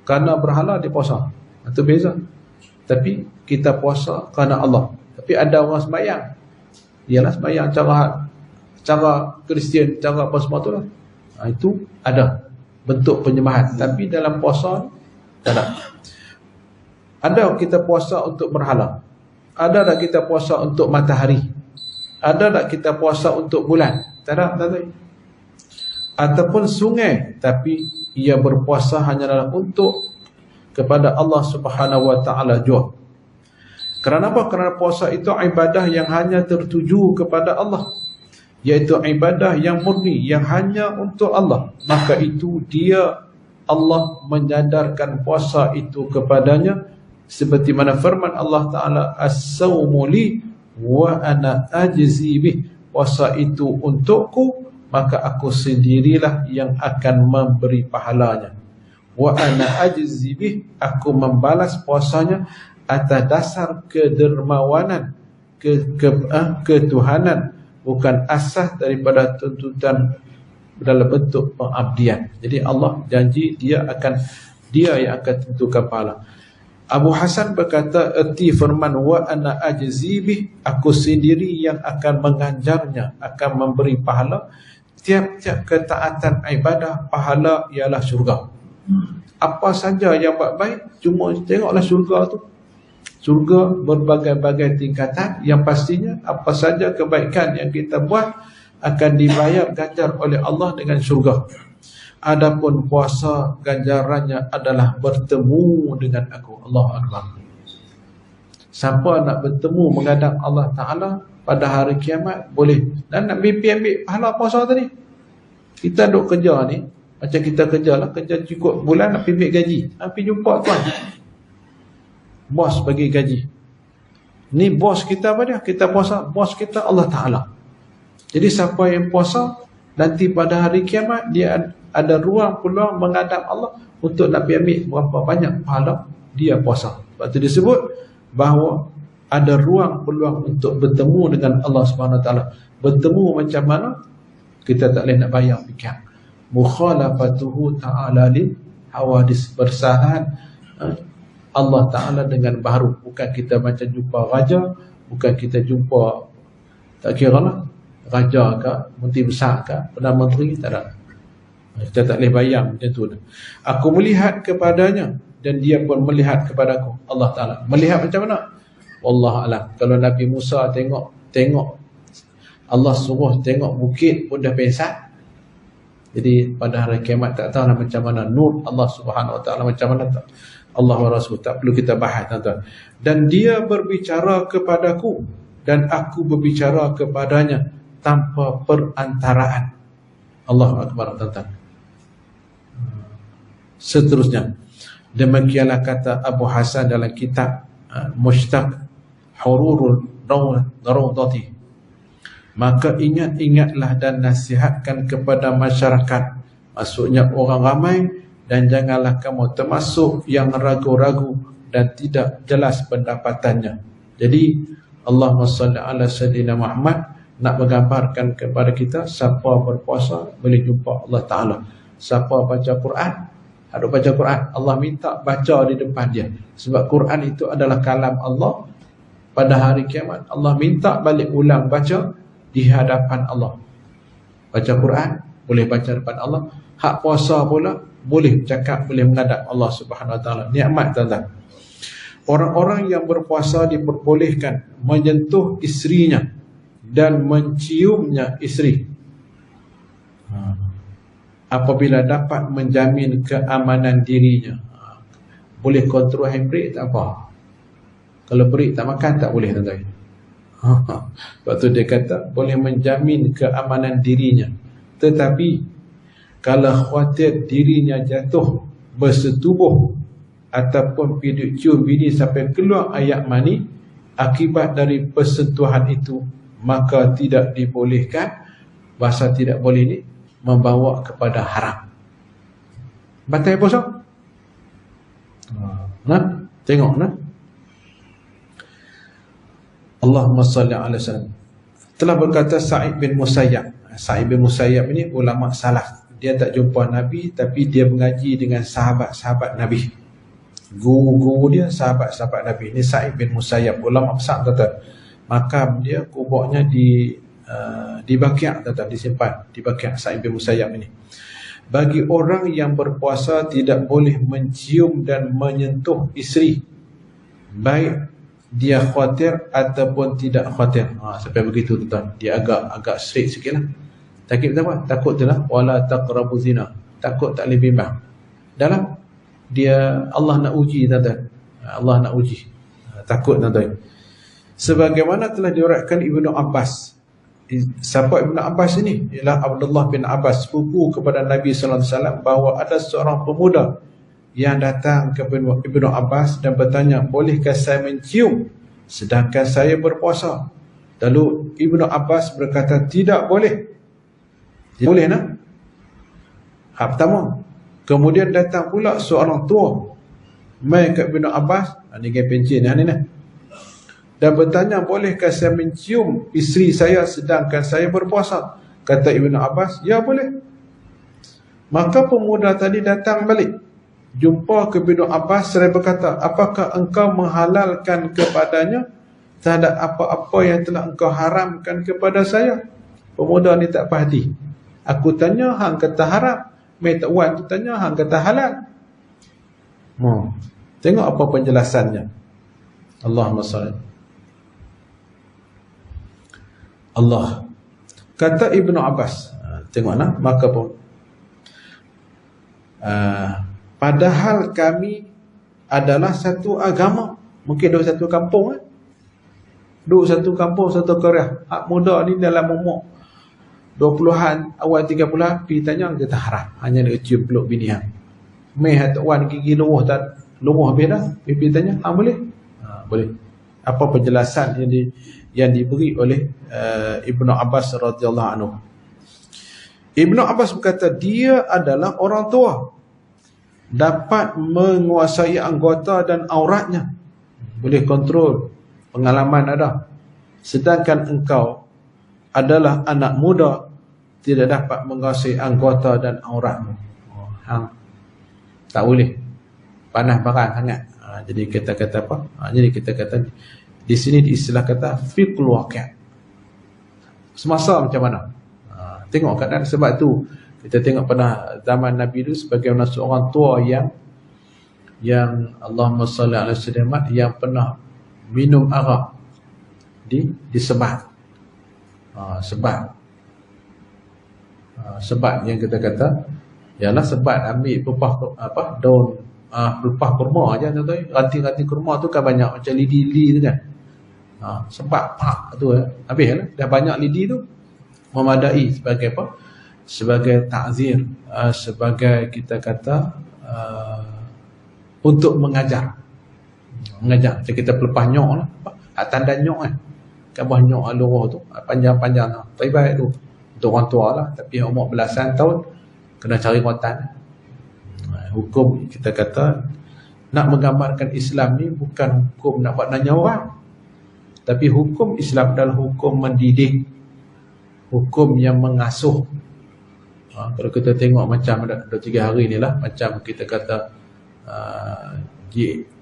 Kerana berhala dia puasa, itu beza. Tapi kita puasa kerana Allah. Tapi ada orang sembahyang, ialah sembahyang cara Kristian, cara apa semua tu lah. Itu ada bentuk penyembahan. Tapi dalam puasa tak ada. Ada kita puasa untuk berhala? Ada tak kita puasa untuk matahari? Ada tak kita puasa untuk bulan? Tak ada, tak ada. Ataupun sungai, tapi ia berpuasa hanyalah untuk kepada Allah Subhanahu wa taala jua. Kerana apa? Kerana puasa itu ibadah yang hanya tertuju kepada Allah, iaitu ibadah yang murni, yang hanya untuk Allah. Maka itu dia, Allah menyadarkan puasa itu kepadanya, seperti mana firman Allah Ta'ala, as-sawmu li wa ana ajzi bih. Puasa itu untukku, maka aku sendirilah yang akan memberi pahalanya. Wa ana ajzi bih, aku membalas puasanya atas dasar kedermawanan, ketuhanan, bukan asas daripada tuntutan dalam bentuk pengabdian. Jadi Allah janji dia yang akan tentukan pahala. Abu Hasan berkata, erti firman wa ana ajzi bih, aku sendiri yang akan menganjarnya, akan memberi pahala. Tiap-tiap ketaatan ibadah, pahala ialah syurga. Apa saja yang buat baik, cuma tengoklah syurga tu. Syurga berbagai-bagai tingkatan, yang pastinya apa saja kebaikan yang kita buat akan dibayar ganjar oleh Allah dengan syurga. Adapun puasa, ganjarannya adalah bertemu dengan aku. Allahu Akbar. Siapa nak bertemu menghadap Allah Ta'ala pada hari kiamat, boleh. Dan nak ambil pahala puasa tadi. Kita duk kerja ni, macam kita kerja lah, kerja cukup bulan nak ambil gaji. Pergi jumpa tuan, bos bagi gaji. Ni bos kita apa dia? Kita puasa, bos kita Allah Ta'ala. Jadi siapa yang puasa, nanti pada hari kiamat dia ada ruang peluang menghadap Allah untuk nak ambil berapa banyak pahala dia puasa. Sebab itu disebut bahawa ada ruang peluang untuk bertemu dengan Allah Subhanahu Wa Taala. Bertemu macam mana? Kita tak boleh nak bayang fikir. Mukhalafatuhu ta'ala lil hawadis, bersamaan Allah Ta'ala dengan baharu. Bukan kita macam jumpa raja, bukan kita jumpa, tak kira lah, raja ke, menteri besar ke, Perdana Menteri, tak ada. Kita tak boleh bayang macam tu. Aku melihat kepadanya dan dia pun melihat kepadaku. Allah Ta'ala melihat macam mana? Wallahualam. Kalau Nabi Musa tengok Allah suruh tengok bukit pun dah pengsan. Jadi pada hari kiamat tak tahu macam mana nur Allah Subhanahu Wa Ta'ala, macam mana tak. Allah wa Rasul, tak perlu kita bahas, tuan-tuan. Dan dia berbicara kepadaku dan aku berbicara kepadanya tanpa perantaraan. Allahu Akbar, tuan-tuan. Seterusnya, demikianlah kata Abu Hasan dalam kitab Mushtaq Hururul Rawdati. Maka ingatlah dan nasihatkan kepada masyarakat, maksudnya orang ramai, dan janganlah kamu termasuk yang ragu-ragu dan tidak jelas pendapatannya. Jadi Allahumma salli ala sayyidina Muhammad nak menggambarkan kepada kita, siapa berpuasa boleh jumpa Allah Ta'ala. Siapa baca Quran, ada baca Quran, Allah minta baca di depan dia. Sebab Quran itu adalah kalam Allah. Pada hari kiamat Allah minta balik ulang baca di hadapan Allah. Baca Quran boleh baca depan Allah. Hak puasa pula boleh cakap, boleh menghadap Allah Subhanahu Wa Ta'ala. Nikmat, tuan-tuan. Orang-orang yang berpuasa diperbolehkan menyentuh isterinya dan menciumnya isteri. apabila dapat menjamin keamanan dirinya. Boleh kontrol handbrake tak apa. Kalau brake tak makan tak boleh tuan-tuan. Sebab tu dia kata boleh menjamin keamanan dirinya. Tetapi kalau khawatir dirinya jatuh bersetubuh ataupun piduk cium bini sampai keluar air mani akibat dari persentuhan itu, maka tidak dibolehkan. Bahasa tidak boleh ni membawa kepada haram. Batal puasa? Nah, tengok nah. Allahumma salli ala sallam. Telah berkata Sa'id bin Musayyab. Sa'id bin Musayyab ini ulama salaf. Dia tak jumpa Nabi tapi dia mengaji dengan sahabat-sahabat Nabi. Guru-guru dia sahabat-sahabat Nabi. Ini Sa'id bin Musayyab, ulama besar kata. Makam dia, kuburnya di Baqi', disimpan di Baqi' Sa'id bin Musayyab ini. Bagi orang yang berpuasa tidak boleh mencium dan menyentuh isteri, baik dia khawatir ataupun tidak khawatir. Sampai begitu tuan. Dia agak straight sikitlah. Takut apa? Takut itulah wala taqrabu zina. Takut tak boleh bimbang. Dalam dia Allah nak uji tuan. Allah nak uji. Takut tuan. Sebagaimana telah diuraikan Ibnu Abbas. Siapa Ibnu Abbas ini? Ialah Abdullah bin Abbas, sepupu kepada Nabi sallallahu alaihi wasallam, bahawa ada seorang pemuda yang datang ke Ibnu Abbas dan bertanya, bolehkah saya mencium sedangkan saya berpuasa? Lalu Ibnu Abbas berkata, tidak boleh. Tidak boleh nak? Hak pertama. Kemudian datang pula seorang tua mai ke Ibnu Abbas, ni gaya pencin ni nah, dan bertanya, bolehkah saya mencium isteri saya sedangkan saya berpuasa? Kata Ibnu Abbas, ya boleh. Maka pemuda tadi datang balik, jumpa ke Ibnu Abbas seraya berkata, apakah engkau menghalalkan kepadanya terhadap apa-apa yang telah engkau haramkan kepada saya? Pemuda ni tak pahati. Aku tanya, hang kata haram. Mai tak wan tu tanya, hang kata halal. Tengok apa penjelasannya. Allahumma salli. Allah. Kata Ibnu Abbas, tengok nak, maka pun padahal kami adalah satu agama. Mungkin dua satu kampung duduk satu kampung, satu Korea. Hak muda ni dalam umur 20-an, awal 30-an, pergi tanya, kata haram. Hanya nak cium peluk bini hang. Meh hat wan gigi luruh tak luruh habis dah. Pergi tanya, boleh? Boleh. Apa penjelasan yang diberi oleh Ibnu Abbas radhiyallahu anhu. Ibnu Abbas berkata, dia adalah orang tua, dapat menguasai anggota dan auratnya, boleh kontrol, pengalaman ada. Sedangkan engkau adalah anak muda, tidak dapat menguasai anggota dan auratmu. Tak boleh, panah barang sangat. Jadi kita kata apa? Jadi kita kata di sini diistilah kata fiqhul waqi'. Semasa macam mana? Tengok keadaan. Sebab tu kita tengok pada zaman Nabi dulu sebagaimana seorang tua yang Allahumma salli ala sayyidina, yang pernah minum arak di sebat. Sebat yang kita kata ialah sebat, ambil pelepah daun pelepah kurma aja tuan. Ranting-ranting kurma tu kan banyak macam lidi-lidi tu kan. Sebat tu habis lah. Dah banyak lidi tu, memadai sebagai apa? Sebagai takzir, sebagai kita kata untuk mengajar. Macam kita pelepah nyok lah, tanda nyok kan. Kabah nyok aluruh tu panjang-panjang tu. Baik-baik tu untuk orang tua lah, tapi umur belasan tahun kena cari rotan. Hukum kita kata nak menggambarkan Islam ni bukan hukum nak buat nanya orang, tapi hukum Islam adalah hukum mendidik, hukum yang mengasuh. Kalau kita tengok macam ada 3 hari ni lah, macam kita kata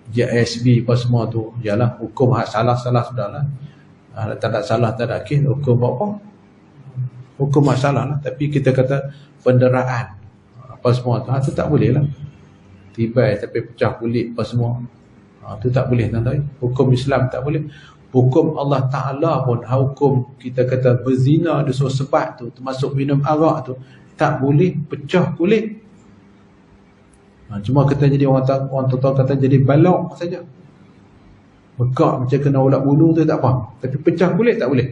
JSB apa semua tu, ialah hukum hak salah-salah sudahlah. Tak ada salah, tak ada kes, hukum apa? Hukum hak salah lah. Tapi kita kata penderaan apa semua tu, tu tak boleh lah. Tibai sampai pecah kulit apa semua, tu tak boleh tuan-tuan. Hukum Islam tak boleh. Hukum Allah Ta'ala pun, hukum kita kata berzina, dosa sebat tu, termasuk minum arak tu, tak boleh pecah kulit. Cuma kita jadi orang tua kata jadi balok saja. Bekak macam kena ulat bulu tu tak apa. Tapi pecah kulit tak boleh.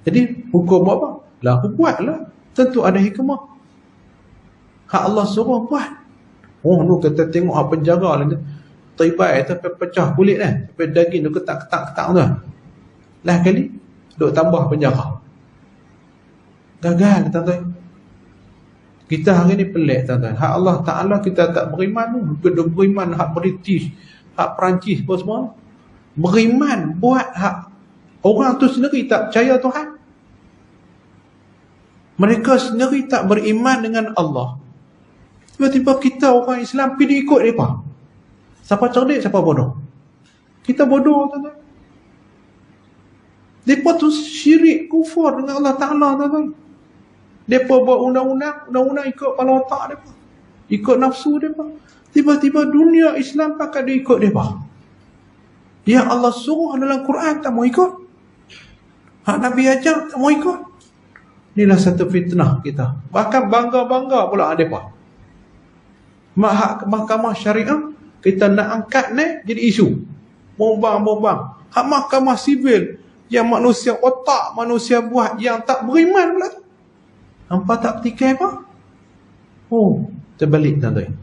Jadi hukum apa? Lah buatlah. Tentu ada hikmah. Hak Allah suruh buat. Oh tu kita tengok hak penjara lah tu. Tibai tu pecah kulit dah. Sampai daging tu ketak-ketak tu. Lah kali duk tambah penjara. Gagal tuan-tuan. Kita hari ni pelik tuan-tuan. Hak Allah Ta'ala kita tak beriman tu. Kita beriman hak British, hak Perancis pun semua. Beriman buat hak orang tu sendiri tak percaya Tuhan. Mereka sendiri tak beriman dengan Allah. Tiba-tiba kita orang Islam pergi ikut mereka. Siapa cerdik, siapa bodoh? Kita bodoh tuan-tuan. Mereka tu syirik, kufur dengan Allah Ta'ala tuan-tuan. Mereka buat undang-undang ikut kepala otak mereka. Ikut nafsu mereka. Tiba-tiba dunia Islam pakai dia ikut mereka. Yang Allah suruh dalam Quran tak mau ikut. Hak Nabi ajar tak mau ikut. Inilah satu fitnah kita. Bahkan bangga-bangga pula mereka. Mahkamah syariah kita nak angkat ni jadi isu. Bombang. Hak mahkamah sivil yang manusia otak, manusia buat yang tak beriman pula tu. Nampak tak petikai apa? Oh, terbalik tuan-tuan.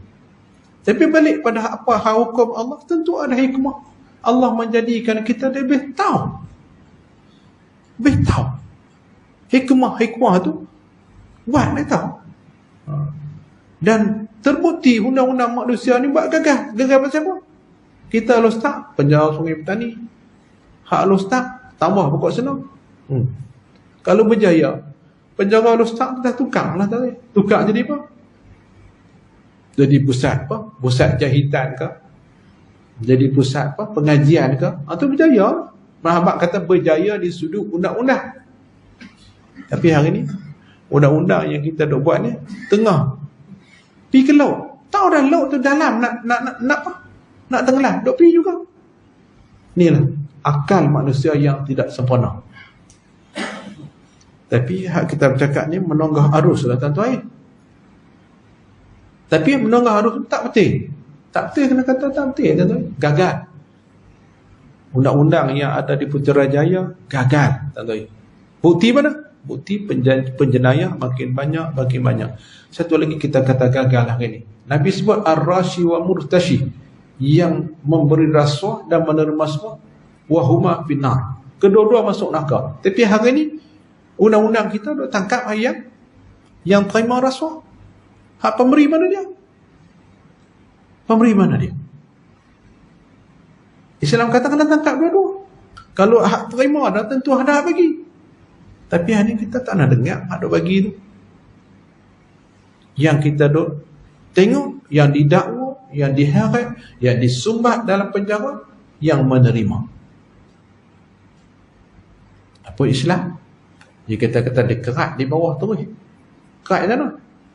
Tapi balik pada apa hak hukum Allah, tentu ada hikmah. Allah menjadikan kita lebih tahu. Lebih tahu. Hikmah tu buat dia tahu. Dan terbukti undang-undang manusia ni buat gagal. Gagal pasal apa? Kita los tak penjara Sungai Petani. Hak los tak tambah pokok senang. Kalau berjaya penjara Lustak dah tukar lah tadi. Tukar jadi apa? Jadi pusat apa? Pusat jahitan ke? Jadi pusat apa? Pengajian ke? Itu berjaya. Mahabat kata berjaya di sudut undang-undang. Tapi hari ni undang-undang yang kita duk buat ni tengah pergi ke laut. Tahu dah laut tu dalam nak apa? Nak tenggelam. Duk pergi juga. Inilah akal manusia yang tidak sempurna. Tapi hak kita bercakap ni menonggah arus lah tuan-tuan. Tapi menonggah arus tak betul. Tak betul kena kata tak betul tuan-tuan. Gagal. Undang-undang yang ada di Putrajaya gagal tuan-tuan. Bukti mana? Bukti penjenayah makin banyak. Satu lagi kita kata gagal hari ni. Nabi sebut ar-rashi wa murtashi, yang memberi rasuah dan menerima rasuah wahuma finnar. Kedua-dua masuk neraka. Tapi hari ni undang-undang kita duk tangkap ayat yang terima rasuah. Hak pemberi mana dia? Pemberi mana dia? Islam kata kena tangkap dua-dua. Kalau hak terima dah tentu ada hak bagi. Tapi hari ni kita tak nak dengar hak duk bagi tu. Yang kita duk tengok, yang didakwa, yang diheret, yang disumbat dalam penjara, yang menerima. Apa Islam? Dia kata dia kerat di bawah terus. Kerat di sana.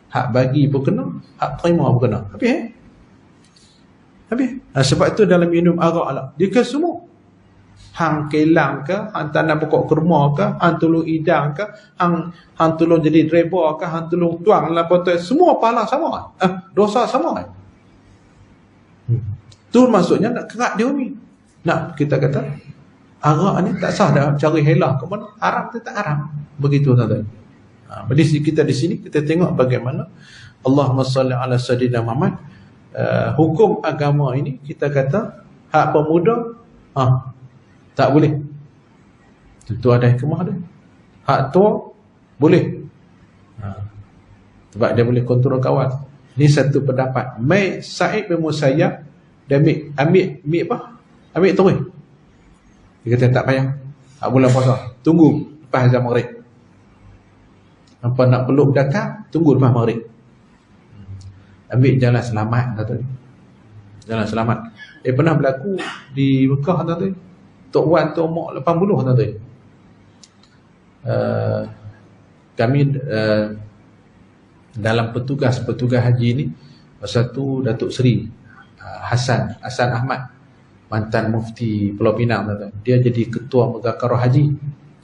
Hak bagi pun kena, hak terima pun kena. Habis sebab itu dalam minum arak lah, dia ke semua. Hang kelang ke, hang tanam pokok kurma ke, hang tolong idang ke, hang tolong jadi driver ke, hang tolong tuang lah potong, semua pahala sama. Dosa sama. Tu maksudnya nak kerat dia ni. Nak kita kata arak ni tak sah dah cari helah ke mana. Haram tu tak haram. Begitu tuan-tuan. Kita di sini kita tengok bagaimana Allahumma salli ala sayyidina Muhammad. Hukum agama ini kita kata hak pemuda tak boleh. Tentu ada hikmah dia. Hak tua boleh. Sebab dia boleh kontrol kawan. Ini satu pendapat. Mai Sa'id bin Musayyab dia ambil apa? Ambil terus. Dia kata tak payah. Tak bulan puasa. Tunggu lepas azan maghrib. Nampak nak peluk datang, tunggu lepas maghrib. Ambil jalan selamat kata dia. Jalan selamat. Pernah berlaku di Mekah kata dia. Tok Wan, Tok Mok 80 kata dia. Kami dalam petugas haji ni, masa tu Datuk Seri Hasan Ahmad, mantan mufti Pulau Pinang kata. Dia jadi ketua Muzakarah Haji.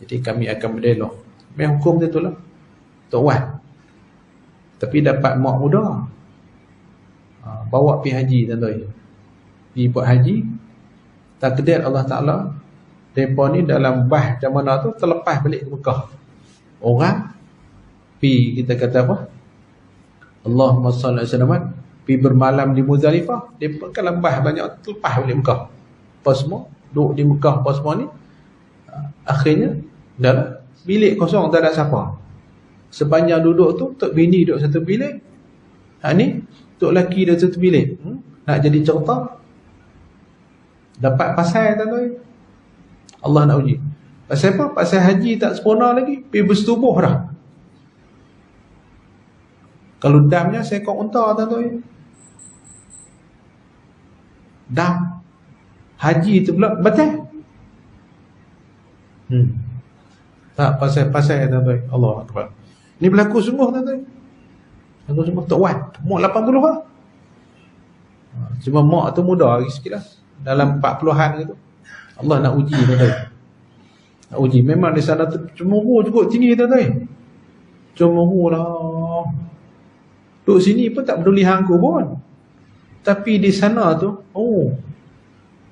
Jadi kami akan berdialog. Memang hukum dia tu lah. Tok Wan. Tapi dapat mak muda. Bawa pergi haji tuan-tuan. Pergi buat haji. Takdir Allah Ta'ala, mereka ni dalam bah macam mana tu terlepas balik ke Mekah. Orang pergi, kita kata apa? Allahumma salli alaihi wasallam, pergi bermalam di Muzdalifah. Mereka kalau bah banyak terlepas balik Mekah. Apa semua duduk di Mekah apa semua ni, akhirnya dah lah, bilik kosong, tak ada siapa. Sepanjang duduk tu, tok bini duduk satu bilik, ni tok lelaki duduk satu bilik. Nak jadi cerita, dapat pasal tuan-tuan. Allah nak uji. Pasal apa? Pasal haji tak sempurna lagi, pergi bersetubuh dah. Kalau damnya seekor unta tuan-tuan. Dam haji tu pula betul. Tak pasal tuan-tuan. Allah Akbar. Ni berlaku sungguh tuan-tuan. Berlaku sungguh. Tok Wan umur 80 lah. Cuma mak tu muda lagi sikit lah, dalam 40-an gitu. Allah nak uji tuan-tuan. Nak uji. Memang di sana tu cemburu cukup tinggi tuan-tuan. Cemburu lah. Duduk sini pun tak peduli hangku pun. Tapi di sana tu,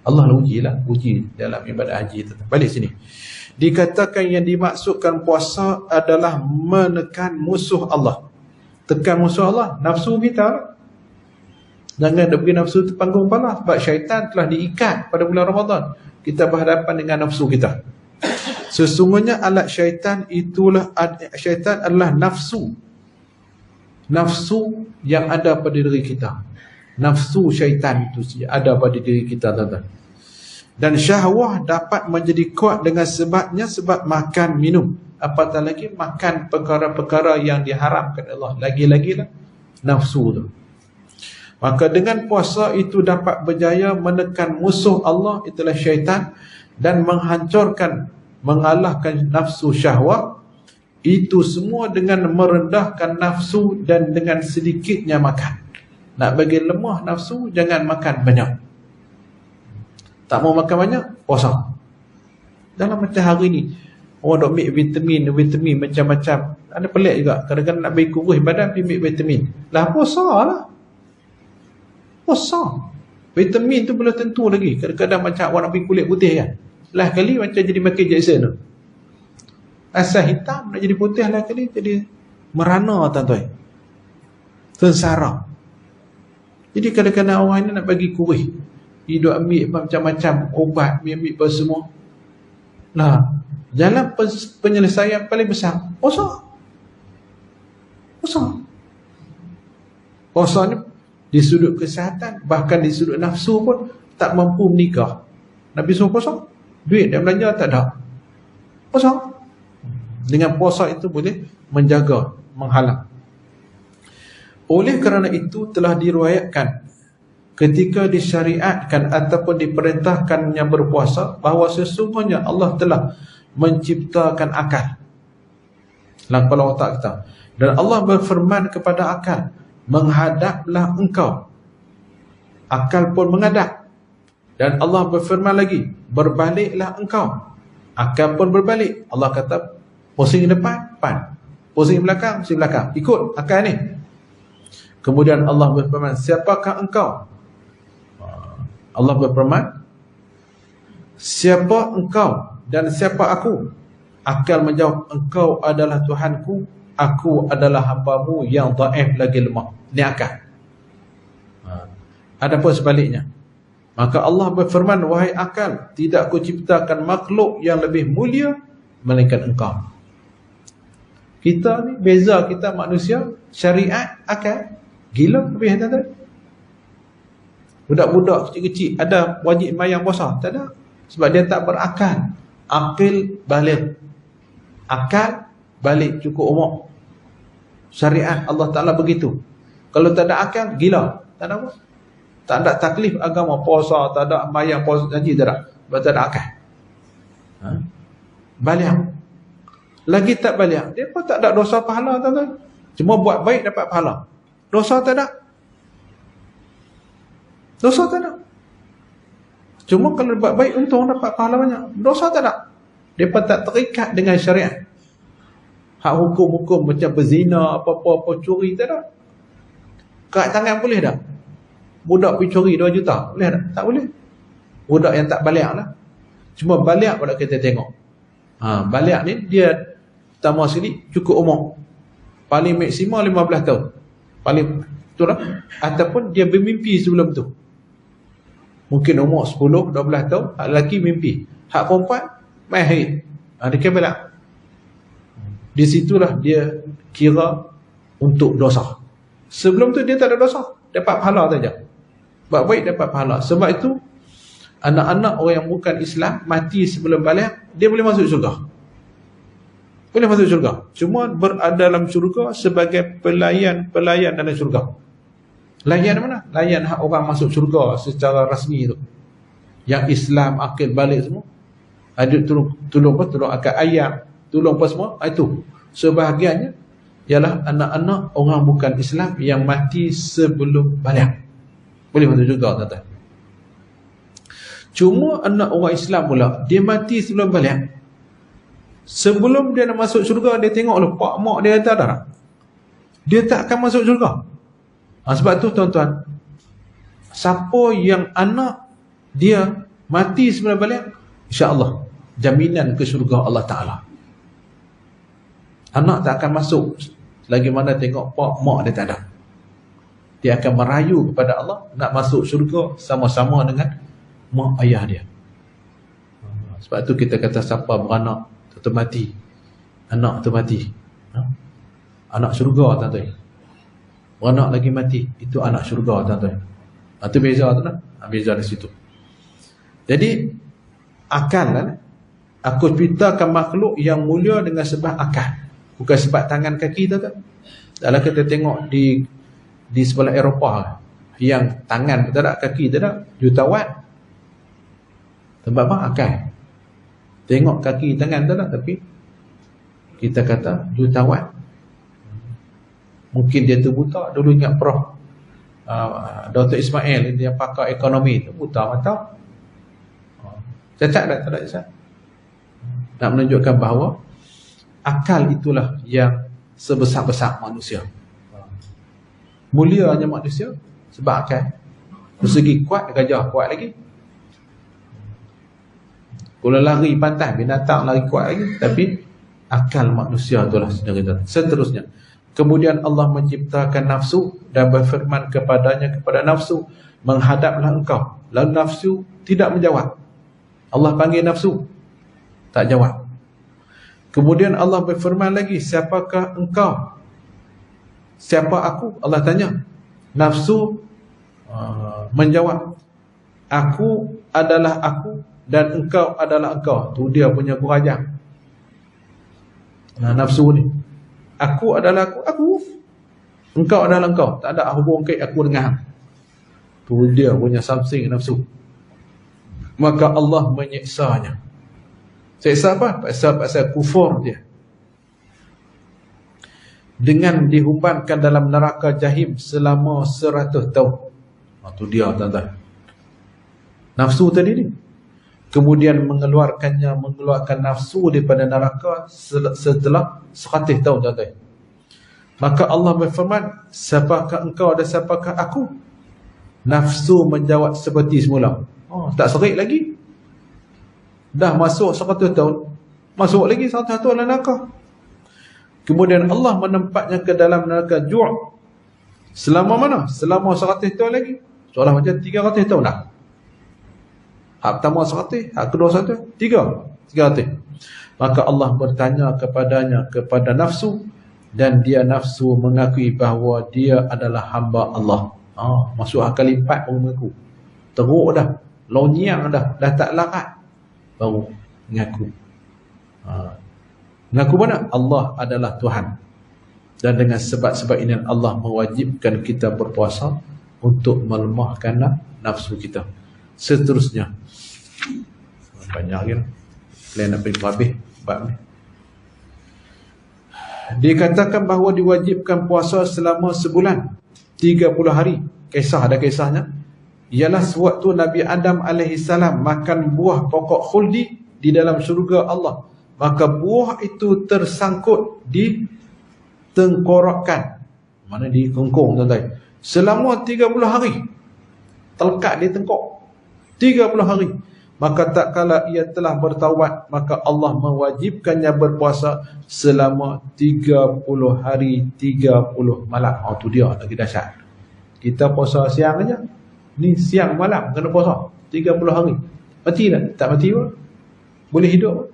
Allah lah uji dalam ibadah haji tu. Balik sini. Dikatakan yang dimaksudkan puasa adalah menekan musuh Allah. Tekan musuh Allah, nafsu kita lah. Jangan nak bagi nafsu tu panggung kepala, sebab syaitan telah diikat pada bulan Ramadan. Kita berhadapan dengan nafsu kita. Sesungguhnya alat syaitan adalah nafsu. Nafsu yang ada pada diri kita. Nafsu syaitan itu ada pada diri kita, tuan-tuan. Dan syahwah dapat menjadi kuat dengan sebab makan minum, apatah lagi makan perkara-perkara yang diharamkan Allah. Lagi-lagilah nafsu tu. Maka dengan puasa itu dapat berjaya menekan musuh Allah, itulah syaitan, dan mengalahkan nafsu syahwat. Itu semua dengan merendahkan nafsu dan dengan sedikitnya makan. Nak bagi lemah nafsu, jangan makan banyak. Tak mau makan banyak, puasa. Dalam macam hari ni, orang dok ambil vitamin macam-macam. Ada pelik juga. Kadang-kadang nak bagi kurus badan, pergi ambil vitamin. Lah puasa lah. Puasa. Vitamin tu belum tentu lagi. Kadang-kadang macam orang nak pergi kulit putih kan. Lah kali macam jadi Michael Jackson tu. Asal hitam nak jadi putih, lah kali jadi merana, tuan-tuan. Sengsara. Jadi kadang-kadang orang ini nak bagi kurus. Dia duk ambil macam-macam ubat, ambil apa semua. Nah, jalan penyelesaian paling besar, puasa. Puasa ni di sudut kesihatan, bahkan di sudut nafsu pun tak mampu menikah. Nabi suruh puasa. Duit dan belanja tak ada. Puasa. Dengan puasa itu boleh menjaga, menghalang. Oleh kerana itu telah diriwayatkan ketika disyariatkan ataupun diperintahkannya berpuasa, bahawa sesungguhnya Allah telah menciptakan akal dalam kepala otak kita. Dan Allah berfirman kepada akal, menghadaplah engkau. Akal pun menghadap. Dan Allah berfirman lagi, berbaliklah engkau. Akal pun berbalik. Allah kata, pusing depan, pusing belakang, ikut akal ni. Kemudian Allah berfirman, siapakah engkau? Allah berfirman, siapa engkau dan siapa aku? Akal menjawab, engkau adalah Tuhanku, aku adalah hambamu yang dhaif lagi lemah. Ini akal. Adapun sebaliknya, maka Allah berfirman, wahai akal, tidak aku ciptakan makhluk yang lebih mulia melainkan engkau. Kita ni beza, kita manusia, syariat, akal. Gila lebih tuan-tuan. Budak-budak kecil-kecil ada wajib sembahyang puasa? Tak ada. Sebab dia tak berakal. Akil balik. Akal balik cukup umur. Syariat Allah Ta'ala begitu. Kalau tak ada akal, gila. Tak ada apa. Tak ada taklif agama, puasa, tak ada sembahyang, puasa, haji, tak ada. Sebab tak ada akal. Balik. Lagi tak balik. Dia pun tak ada dosa pahala, tuan-tuan. Cuma buat baik dapat pahala. Dosa tak ada. Dosa tak ada. Cuma kalau buat baik untung dapat pahala banyak. Dosa tak ada. Dia pun tak terikat dengan syariat. Hak hukum-hukum macam berzina, apa-apa curi, tak ada. Kat tangan boleh tak? Budak pergi curi 2 juta, boleh tak? Tak boleh. Budak yang tak balik lah. Cuma balik pada kita tengok. Balik ni dia pertama sekali cukup umur. Paling maksima 15 tahun. Paling betul lah. Ataupun dia bermimpi sebelum tu. Mungkin umur 10, 12 tahun, hak lelaki mimpi. Hak perempuan main haid. Dia kira balik. Di situlah dia kira untuk dosa. Sebelum tu dia tak ada dosa, dapat pahala saja. Buat baik dapat pahala. Sebab itu anak-anak orang yang bukan Islam mati sebelum balik, dia boleh masuk syurga. Boleh masuk syurga. Cuma berada dalam syurga sebagai pelayan dalam syurga. Layan mana? Layan hak orang masuk syurga secara rasmi tu. Yang Islam akil balik semua. Ada tolong akal ayam, tolong apa semua, itu. Sebahagiannya ialah anak-anak orang bukan Islam yang mati sebelum balik. Boleh masuk syurga, tuan-tuan. Cuma anak orang Islam pula, dia mati sebelum balik. Sebelum dia nak masuk syurga, dia tengok lah pak mak dia kata dah. Dia tak akan masuk syurga. Sebab tu tuan-tuan, siapa yang anak dia mati sebelum balik, insya-Allah jaminan ke syurga Allah Ta'ala. Anak tak akan masuk selagi mana tengok pak mak dia tak ada. Dia akan merayu kepada Allah nak masuk syurga sama-sama dengan mak ayah dia. Sebab tu kita kata siapa beranak tu mati, anak tu mati, anak syurga, tuan-tuan. Beranak lagi mati, itu anak syurga, tuan-tuan. Itu beza tu lah. Beza di situ. Jadi akal lah. Aku ceritakan makhluk yang mulia dengan sebab akal, bukan sebab tangan kaki, tuan-tuan. Kalau kita tengok di sebelah Eropah, yang tangan tak ada, kaki tak ada, jutawan. Sebab apa? Akal. Tengok kaki tangan tak ada, tapi kita kata jutawan. Mungkin dia tu buta. Dulu ingat Prof Dr. Ismail, dia pakar ekonomi tu, buta mata. Cacat tak ada cacat. Nak menunjukkan bahawa akal itulah yang sebesar-besar manusia. Mulianya manusia sebab akal. Dari segi kuat, gajah kuat lagi. Kalau lari pantas, binatang lari kuat lagi. Tapi akal manusia itulah seterusnya. Kemudian Allah menciptakan nafsu dan berfirman kepadanya, kepada nafsu, menghadaplah engkau. Lalu nafsu tidak menjawab. Allah panggil nafsu, tak jawab. Kemudian Allah berfirman lagi, siapakah engkau? Siapa aku? Allah tanya. Nafsu menjawab, aku adalah aku dan engkau adalah engkau. Tu dia punya kurajang. Nafsu ni, aku adalah aku. Engkau adalah engkau. Tak ada hubung kait aku dengan hang. Tu dia punya something nafsu. Maka Allah menyiksanya. Siksa apa? Pasal kufur dia. Dengan dihumbankan dalam neraka jahim selama 100 tahun. Itu dia, tuan-tuan. Nafsu tadi ni. Kemudian mengeluarkan nafsu daripada neraka setelah 100 tahun, tuan-tuan. Maka Allah berfirman, siapakah engkau dan siapakah aku? Nafsu menjawab seperti semula. Tak serik lagi. Dah masuk 100 tahun, masuk lagi 100 tahun dalam neraka. Kemudian Allah menempatnya ke dalam neraka ju'. Selama mana? Selama 100 tahun lagi. Seolah macam 300 tahun dah. Hak pertama 100, hak kedua 100, 300. Maka Allah bertanya kepadanya, kepada nafsu, dan dia nafsu mengakui bahawa dia adalah hamba Allah. Masuk akal 4 baru mengaku. Teruk dah, lonyang dah tak larat, baru mengaku. Mengaku mana? Allah adalah Tuhan. Dan dengan sebab-sebab ini Allah mewajibkan kita berpuasa untuk melemahkan nafsu kita. Seterusnya banyak lagi lah. Plan nak pergi habis bab ni. Dikatakan bahawa diwajibkan puasa selama sebulan, 30 hari. Ada kisahnya. Ialah sewaktu Nabi Adam alaihi salam makan buah pokok khuldi di dalam syurga Allah. maka buah itu tersangkut di tengkorakkan, mana di kengkong tuan-tuan, selama 30 hari, terlekat di tengkok 30 hari. Maka tak kala ia telah bertaubat, maka Allah mewajibkannya berpuasa selama 30 hari 30 malam. Oh, tu dia lagi dahsyat. Kita puasa siang aja, ni siang malam kena puasa 30 hari. Mati tak? Tak mati pun, boleh hidup.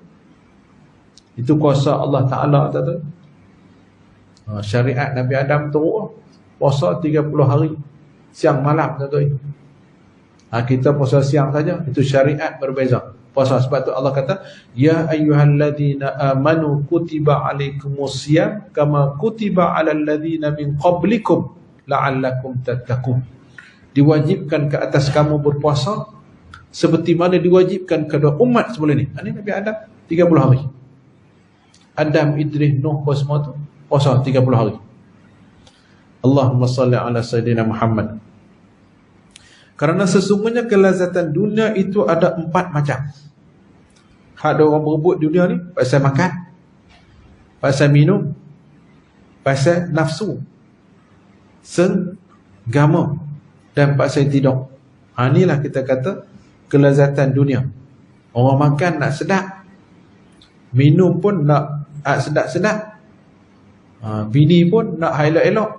Itu kuasa Allah Ta'ala. Syariat Nabi Adam teruk, puasa 30 hari siang malam. Kita puasa siang saja, itu syariat berbeza puasa. Sebab tu Allah kata, ya ayyuhalladzina amanu kutiba alaikumusiyam kama kutiba alal ladzina min qablikum la'allakum tattaqun. Diwajibkan ke atas kamu berpuasa seperti mana diwajibkan kepada umat sebelum ni. Ini Nabi Adam 30 hari. Adam, Idris, Nuh, semua tu puasa 30 hari. Allahumma salli ala Sayyidina Muhammad. Kerana sesungguhnya kelazatan dunia itu ada 4 macam. Ada orang berebut dunia ni pasal makan, pasal minum, pasal nafsu, senggama, dan pasal tidur. Inilah kita kata kelazatan dunia. Orang makan nak sedap, minum pun nak sedap-sedap, bini pun nak elok-elok,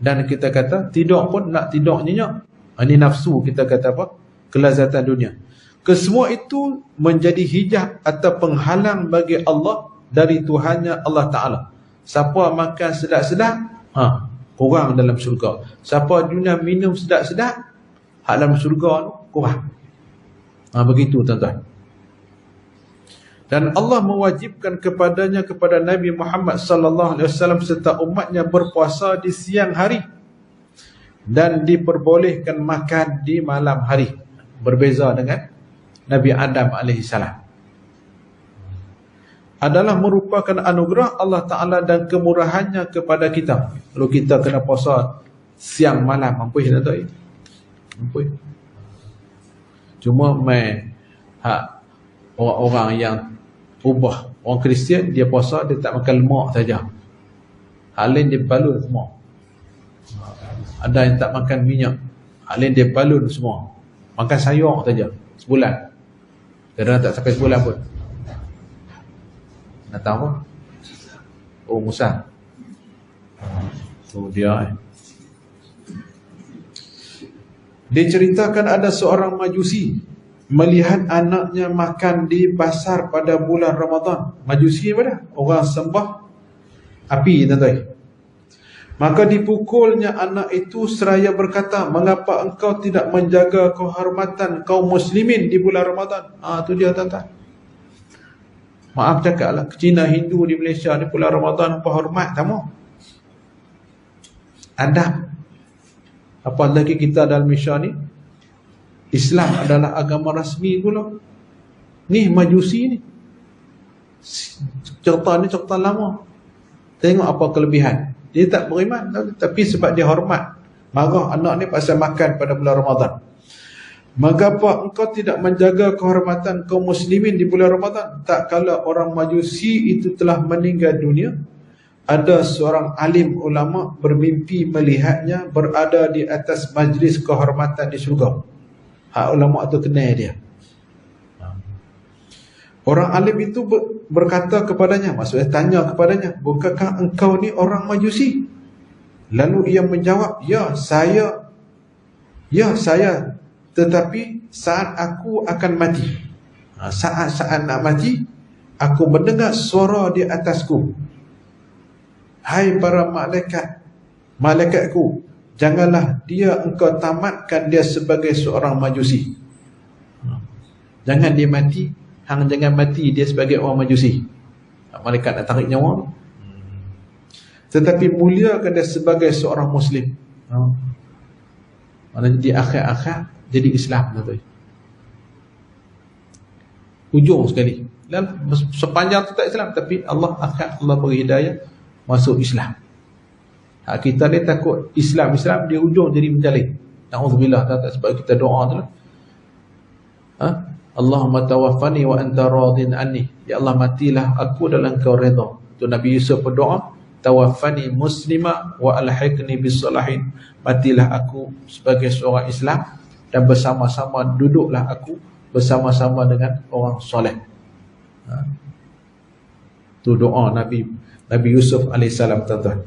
dan kita kata tidur pun nak tidur nyenyak. Ini nafsu, kita kata apa? Kelazatan dunia. Kesemua itu menjadi hijab atau penghalang bagi Allah dari Tuhannya Allah Ta'ala. Siapa makan sedap-sedap, kurang dalam syurga. Siapa dunia minum sedap-sedap, hak dalam syurga kurang. Begitu tuan-tuan. Dan Allah mewajibkan kepadanya, kepada Nabi Muhammad sallallahu alaihi wasallam serta umatnya berpuasa di siang hari dan diperbolehkan makan di malam hari. Berbeza dengan Nabi Adam alaihi salam. Adalah merupakan anugerah Allah Ta'ala dan kemurahannya kepada kita. Kalau kita kena puasa siang malam, mampu tak tahu? Mampu. Cuma orang-orang yang ubah, orang Kristian, dia puasa, dia tak makan lemak saja. Hal lain dia balun semua. Ada yang tak makan minyak, hal lain dia balun semua. Makan sayur saja sebulan. Kadang-kadang tak sampai sebulan pun. Nak tahu apa? Oh, Musa. Dia diceritakan ada seorang Majusi melihat anaknya makan di pasar pada bulan Ramadan. Majusi apa dah? Orang sembah api, tuan-tuan. Maka dipukulnya anak itu seraya berkata, mengapa engkau tidak menjaga kehormatan kaum muslimin di bulan Ramadan? Tu dia, tuan-tuan. Maaf cakap lah, Cina Hindu di Malaysia di bulan Ramadan apa hormat kamu? Adab. Apalagi kita dalam Malaysia ni, Islam adalah agama rasmi pula. Ni Majusi ni, cerita ni cerita lama. Tengok apa kelebihan. Dia tak beriman, tapi sebab dia hormat, marah anak ni pasal makan pada bulan Ramadan. Mengapa engkau tidak menjaga kehormatan kaum muslimin di bulan Ramadan? Tak kala orang Majusi itu telah meninggal dunia, ada seorang alim ulama bermimpi melihatnya berada di atas majlis kehormatan di syurga. Hak ulama tu kenal dia. Orang alim itu berkata kepadanya, maksudnya tanya kepadanya, bukankah engkau ni orang Majusi? Lalu ia menjawab, ya saya, tetapi saat aku akan mati, saat nak mati, aku mendengar suara di atasku, hai para malaikatku, janganlah engkau tamatkan dia sebagai seorang Majusi. Jangan dia mati, jangan mati dia sebagai orang Majusi. Malaikat nak tarik nyawa, tetapi muliakan dia sebagai seorang Muslim. Maksudnya di akhir-akhir jadi Islam. Ujung sekali, dan sepanjang tu tak Islam, tapi Allah beri hidayah masuk Islam. Kita ni takut Islam di ujung jadi menjalin. Na'udzubillah, tak sebab kita doa tu lah. Allahumma tawaffani wa anta radin anni. Ya Allah, matilah aku dalam kau redha. Tu Nabi Yusuf berdoa, tawaffani muslima wa alhiqni bis-salihin. Matilah aku sebagai seorang Islam dan bersama-sama duduklah aku bersama-sama dengan orang soleh. Tu doa Nabi Yusuf alaihissalam, tuan-tuan.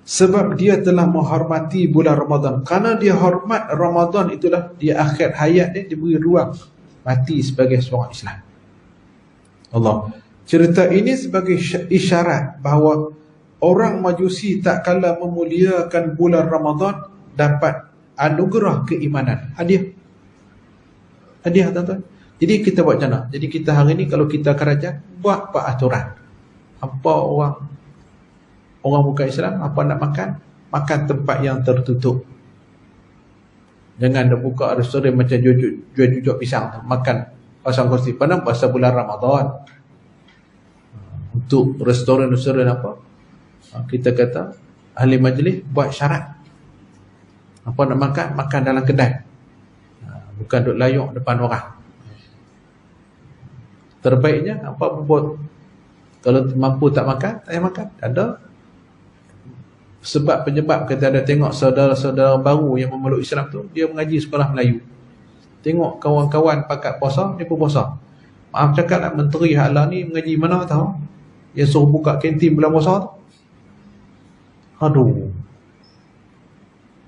Sebab dia telah menghormati bulan Ramadan. Kerana dia hormat Ramadan, itulah dia akhir hayat dia diberi ruang mati sebagai seorang Islam. Allah. Cerita ini sebagai isyarat bahawa orang Majusi tak kala memuliakan bulan Ramadan dapat anugerah keimanan. Hadiah, tuan-tuan. Jadi kita buat macam mana? Jadi kita hari ni kalau kita kerajaan, buat aturan. Apa orang bukan Islam, apa nak makan, makan tempat yang tertutup. Jangan dah buka restoran macam jual cucuk pisang tu, makan pasang kursi. Padahal pasal bulan Ramadan. Untuk restoran apa, kita kata ahli majlis buat syarat. Apa nak makan, makan dalam kedai, bukan duk layuk depan orang. Terbaiknya apa buat? Kalau mampu tak makan, tak payah makan. Ada sebab penyebab kita ada tengok saudara-saudara baru yang memeluk Islam tu, dia mengaji sekolah Melayu. Tengok kawan-kawan pakat puasa, dia pun puasa. Maaf cakap lah, Menteri Hala ni mengaji mana tahu? Yang suruh buka kantin bulan puasa tu. Aduh,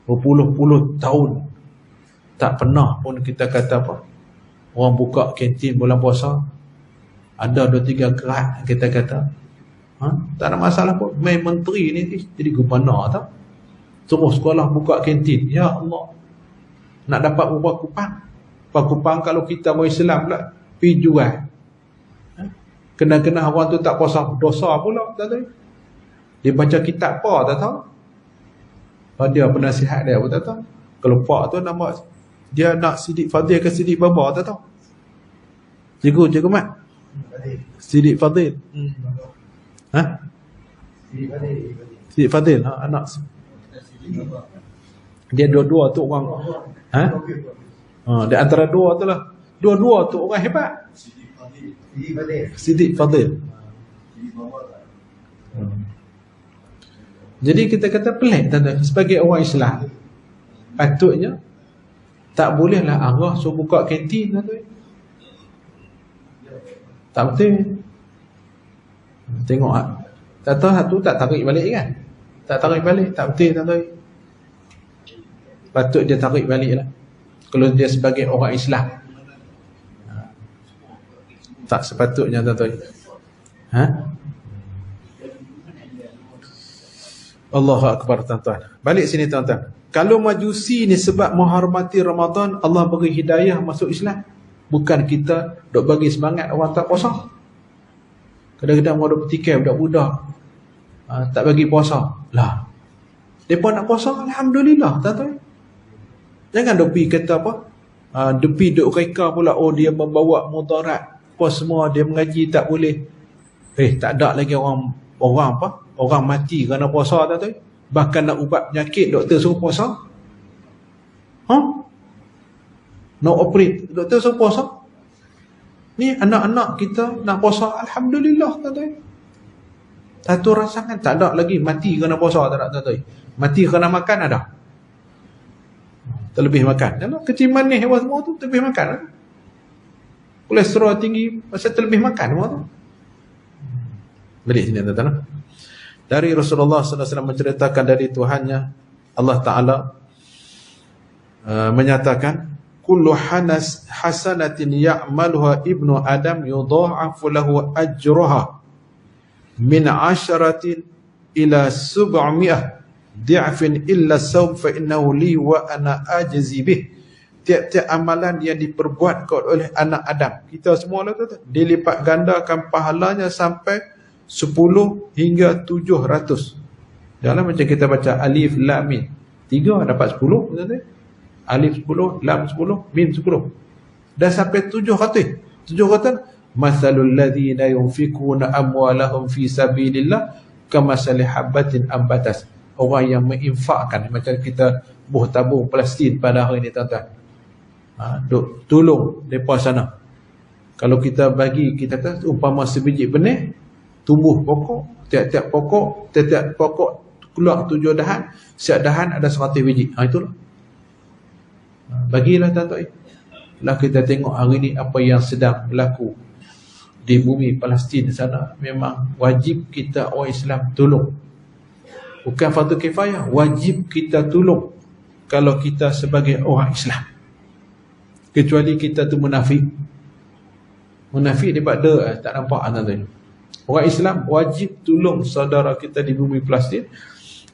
berpuluh-puluh tahun tak pernah pun kita kata apa, orang buka kantin bulan puasa. Ada 2-3 gerak kita kata, tak ada masalah pun. Main menteri ni jadi gubernur tau, suruh sekolah buka kantin. Ya Allah, nak dapat berapa kupang kalau kita orang Islam pula pergi jual. Kena-kena orang tu tak puasa, dosa pula, tak tahu. Dia baca kitab apa, tak tahu. Dia penasihat dia pun tak tahu. Kalau pak tu nama dia nak Sidik Fadil ke Sidik Baba, tak tahu. Cikgu Mat, Sidik Fadil. Sidik Fadil, anak dia dua-dua tu orang. Di antara dua tu lah. Dua-dua tu orang hebat. Sidik Fadil. Jadi kita kata pelik, tanda sebagai orang Islam patutnya tak bolehlah arah suruh buka kantin, tanda. Tak betul. Tengok tak tahu satu tak tarik balik kan? Tak tarik balik, tak betul, tanda. Patut dia tarik balik lah kalau dia sebagai orang Islam. Tak sepatutnya, tuan-tuan. Allahu Akbar, tuan-tuan. Balik sini, tuan-tuan. Kalau Majusi ni sebab menghormati Ramadan, Allah beri hidayah masuk Islam. Bukan kita duk bagi semangat orang tak puasa. Kadang-kadang orang duk bertikai budak-budak tak bagi puasa. Lah, mereka nak puasa, alhamdulillah, tuan-tuan. Jangan duk pergi kata apa, depi duk reka pula, oh dia membawa mudarat apa semua, dia mengaji tak boleh. Tak ada lagi orang mati kerana puasa, tak tahu. Bahkan nak ubat penyakit, doktor suruh puasa. Nak operate, doktor suruh puasa. Ni anak-anak kita nak puasa, alhamdulillah, tak tahu. Satu rasangan tak ada lagi mati kerana puasa, tak tahu. Mati kerana makan ada. Terlebih makan. Kecil manis hewan semua tu terlebih makan. Kolesterol tinggi pasal terlebih makan semua tu. Balik sini, tuan-tuan. Dari Rasulullah SAW menceritakan dari Tuhannya, Allah Ta'ala menyatakan, kullu hasanatin ya'maluha ibnu Adam yudha'afu lahu ajruha min 10 ila 700 di'afin illa sawm fa innahu li wa ana ajzi bih. Tiap-tiap amalan yang diperbuat oleh anak Adam, kita semua lah, dilipat gandakan pahalanya sampai 10 hingga 700. Dalam macam kita baca alif lam mim, 3 dapat 10, betul? Alif 10, lam 10, mim 10. Dah sampai 700. 700 masalul ladzina yunfikuna amwalahum fi sabilillah kamasali habatin ambatas. Orang yang menginfakkan, macam kita buh tabung Palestin pada hari ini, tuan-tuan. Duk tolong mereka sana. Kalau kita bagi, kita kata umpama sebiji benih, tumbuh pokok, tiap-tiap pokok keluar 7 dahan, setiap dahan ada 100 biji. Itulah. Bagilah tuan-tuan. Lah kita tengok hari ni apa yang sedang berlaku di bumi Palestin sana, memang wajib kita orang Islam tolong. Bukan fardu kifayah, wajib kita tolong kalau kita sebagai orang Islam. Kecuali kita tu munafik. Munafik dia pada tak nampak tuan-tuan. Orang Islam wajib tolong saudara kita di bumi Palestin,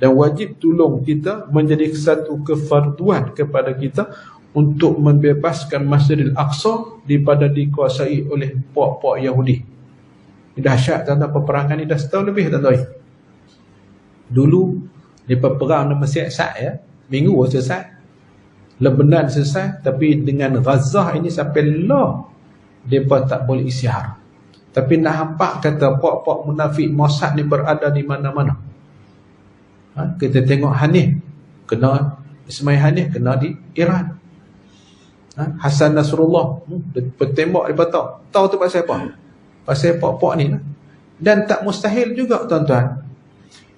dan wajib tolong kita, menjadi satu kefarduan kepada kita untuk membebaskan Masjidil Aqsa daripada dikuasai oleh puak-puak Yahudi. Dahsyat tuan-tuan, peperangan ni dah setahun lebih tuan-tuan. Dulu mereka perang dengan Mesir ya, minggu selesai, Lebanon selesai, tapi dengan Gaza ini sampai lah mereka tak boleh isyihar. Tapi nak hampak kata puak-puak munafik Mossad ni berada di mana-mana. Kita tengok Hanif kena, Ismail Hanif kena di Iran. Hasan Nasrullah bertembak di Batam. Tahu tu pasal apa? Pasal puak-puak ni lah. Dan tak mustahil juga tuan-tuan,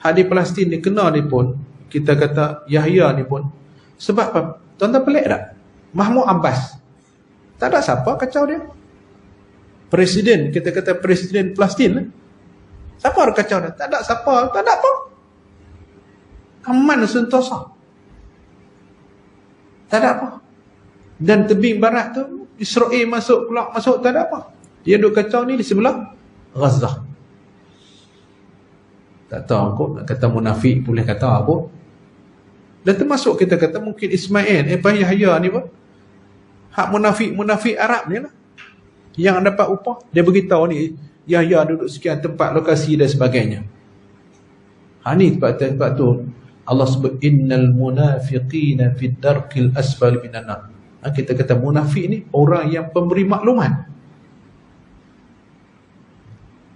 di Palestin ni kena ni pun, kita kata Yahya ni pun, sebab apa? Tuan-tuan pelik tak? Mahmud Abbas, tak ada siapa kacau dia. Presiden, kita kata Presiden Palestin lah. Siapa ada kacau dia? Tak ada siapa, tak ada apa. Aman sentosa. Tak ada apa. Dan tebing barat tu, Israel masuk, keluar masuk, tak ada apa. Dia duduk kacau ni di sebelah Gaza. Tak tahu kot, nak kata munafik boleh kata apa. Dan termasuk kita kata mungkin Ismail, Yahya ni pun, hak munafik Arab ni lah, yang dapat upah. Dia beritahu ni Yahya duduk sekian tempat, lokasi dan sebagainya. Ni sebab tu Allah sebut innal munafiqina fid darqil asfali minan nar. Kita kata munafik ni orang yang pemberi maklumat.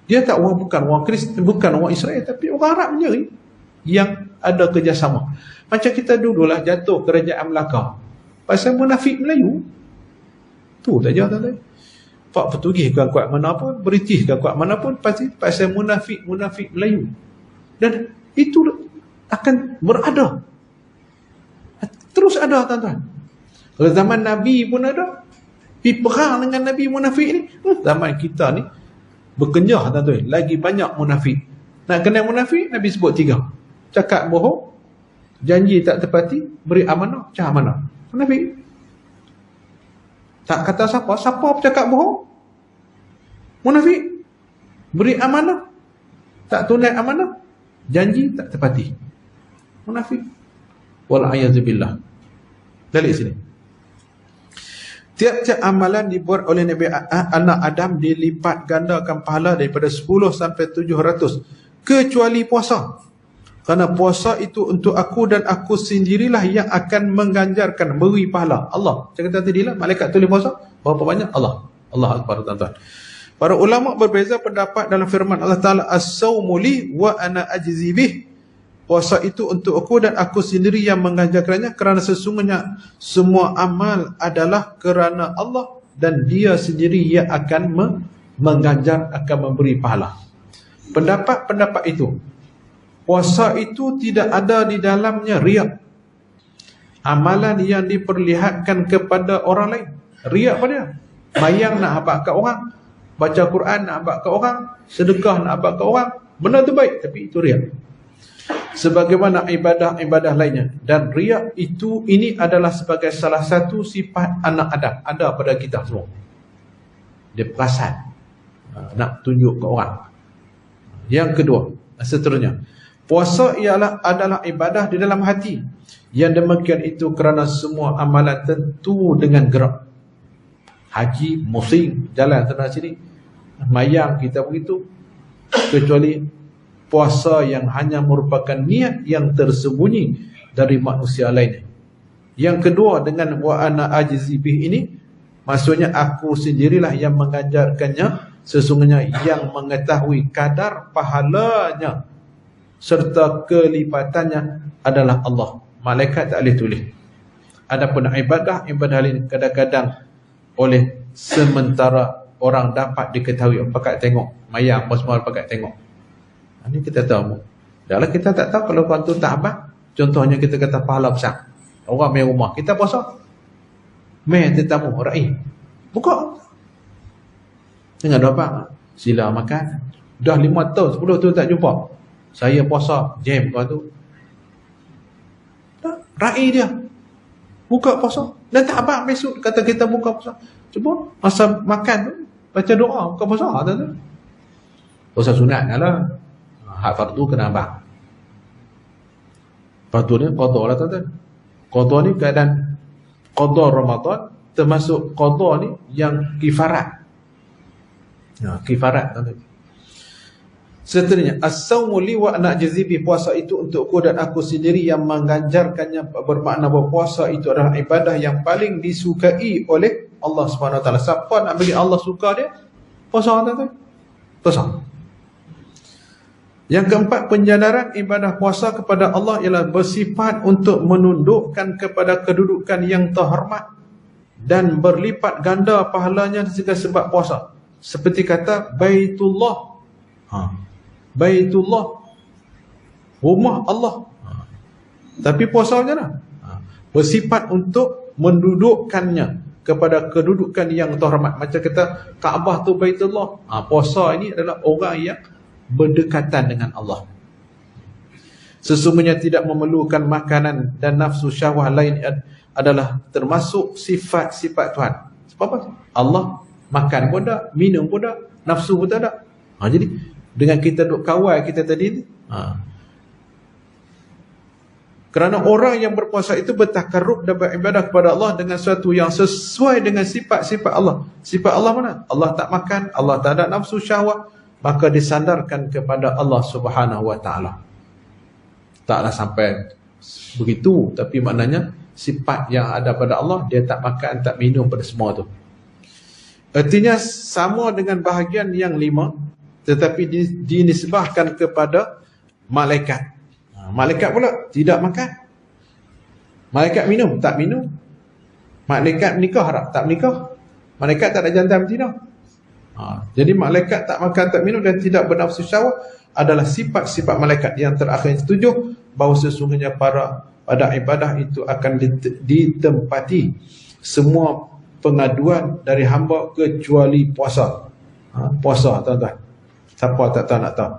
Dia tak bukan orang Kristian, bukan orang Israel, tapi orang Arab ni yang ada kerjasama. Macam kita dululah jatuh kerajaan Melaka pasal munafik Melayu. Tu saja tuan-tuan. Pak Portugis ke kuat mana pun, British ke kuat mana pun, pasti pasal munafik Melayu. Dan itu akan berada. Terus ada tuan-tuan. Kalau zaman Nabi pun ada. Pergi perang dengan Nabi munafik ni. Zaman kita ni berkenyah tuan-tuan, lagi banyak munafik. Nak kenal munafik, Nabi sebut 3. Cakap bohong, janji tak tepati, beri amanah, cah amanah. Munafik. Tak kata siapa bercakap bohong, munafik. Beri amanah, tak tunai amanah, janji tak tepati, munafik. Wal'ayazubillah. Balik sini. Tiap-tiap amalan dibuat oleh Nabi anak Adam dilipat gandakan pahala daripada 10 sampai 700, kecuali puasa. Kerana puasa itu untuk aku dan aku sendirilah yang akan mengganjarkan, beri pahala. Allah. Saya kata tadi lah, malaikat tulis puasa, berapa banyak? Allah. Allah Akbar tuan-tuan. Para ulama berbeza pendapat dalam firman Allah Ta'ala, as-sawmu li wa ana ajzi bih. Puasa itu untuk aku dan aku sendiri yang mengganjarkannya, kerana sesungguhnya semua amal adalah kerana Allah dan Dia sendiri yang akan mengganjar, akan memberi pahala. Pendapat itu, puasa itu tidak ada di dalamnya riak. Amalan yang diperlihatkan kepada orang lain. Riak apa dia? Mayang nak habaq kat orang, baca Quran nak habaq kat orang, sedekah nak habaq kat orang. Benda tu baik, tapi itu riak. Sebagaimana ibadah-ibadah lainnya. Dan riak itu, ini adalah sebagai salah satu sifat anak Adam. Ada pada kita semua. Dia perasan, nak tunjuk ke orang. Yang kedua, seterusnya, puasa adalah ibadah di dalam hati. Yang demikian itu kerana semua amalan tentu dengan gerak. Haji, musim, jalan sana sini, mayang kita begitu. Kecuali puasa yang hanya merupakan niat yang tersembunyi dari manusia lain. Yang kedua, dengan wa ana ajzi bih ini, maksudnya aku sendirilah yang mengajarkannya, sesungguhnya yang mengetahui kadar pahalanya serta kelipatannya adalah Allah. Malaikat tak boleh tulis. Adapun ibadah lain kadang-kadang oleh sementara orang dapat diketahui, pakat tengok mayang apa semua, pakat tengok. Ini kita tahu. Dalam kita tak tahu kalau orang tu tak abang. Contohnya kita kata pahala besar. Orang main rumah, kita puasa. Main tetamu, raih. Buka. Jangan apa? Sila makan. Dah 5 tahun, 10 tahun tak jumpa. Saya puasa, jam kau tu. Raih dia. Buka puasa. Dan tak abang besok kata kita buka puasa. Cuba masa makan tu baca doa buka puasa tu. Puasa sunat lah. Hak fardu kena abang. Fardu ni qada lah tuan-tuan. Qada ni keadaan qada Ramadan termasuk qada ni yang kifarat. Kifarat tuan-tuan. Seterusnya, as-sawmu li wa ana jazibi, puasa itu untukku dan aku sendiri yang mengganjarkannya, bermakna bahawa puasa itu adalah ibadah yang paling disukai oleh Allah Subhanahu Wa Taala. Siapa nak bagi Allah suka dia? Puasa tu. Puasa. Yang keempat, penjadaran ibadah puasa kepada Allah ialah bersifat untuk menundukkan kepada kedudukan yang terhormat dan berlipat ganda pahalanya sebab puasa. Seperti kata Baitullah. Baitullah, rumah Allah. Tapi puasa macam mana? Bersifat untuk mendudukkannya kepada kedudukan yang terhormat. Macam kata Kaabah tu Baitullah. Puasa ini adalah orang yang berdekatan dengan Allah. Sesungguhnya tidak memerlukan makanan dan nafsu syahwah lain adalah termasuk sifat-sifat Tuhan. Sebab apa? Allah makan pun tak, minum pun tak, nafsu pun tak ada. Jadi dengan kita duk kawal kita tadi ni, kerana orang yang berpuasa itu bertakarrub dan beribadah kepada Allah dengan sesuatu yang sesuai dengan sifat-sifat Allah. Sifat Allah mana? Allah tak makan, Allah tak ada nafsu syahwat, maka disandarkan kepada Allah Subhanahu Wa Taala. Taklah sampai begitu, tapi maknanya sifat yang ada pada Allah, dia tak makan, tak minum pada semua tu. Artinya sama dengan bahagian yang 5, tetapi dinisbahkan kepada malaikat. Malaikat pula tidak makan. Malaikat minum, tak minum. Malaikat menikah, tak menikah. Malaikat tak ada jantan betina. Jadi malaikat tak makan, tak minum dan tidak bernafsu syahwat adalah sifat-sifat malaikat. Yang terakhir yang ketujuh, bahawa sesungguhnya pada ibadah itu akan ditempati semua pengaduan dari hamba kecuali puasa. Puasa, tuan-tuan. Siapa tak tahu nak tahu.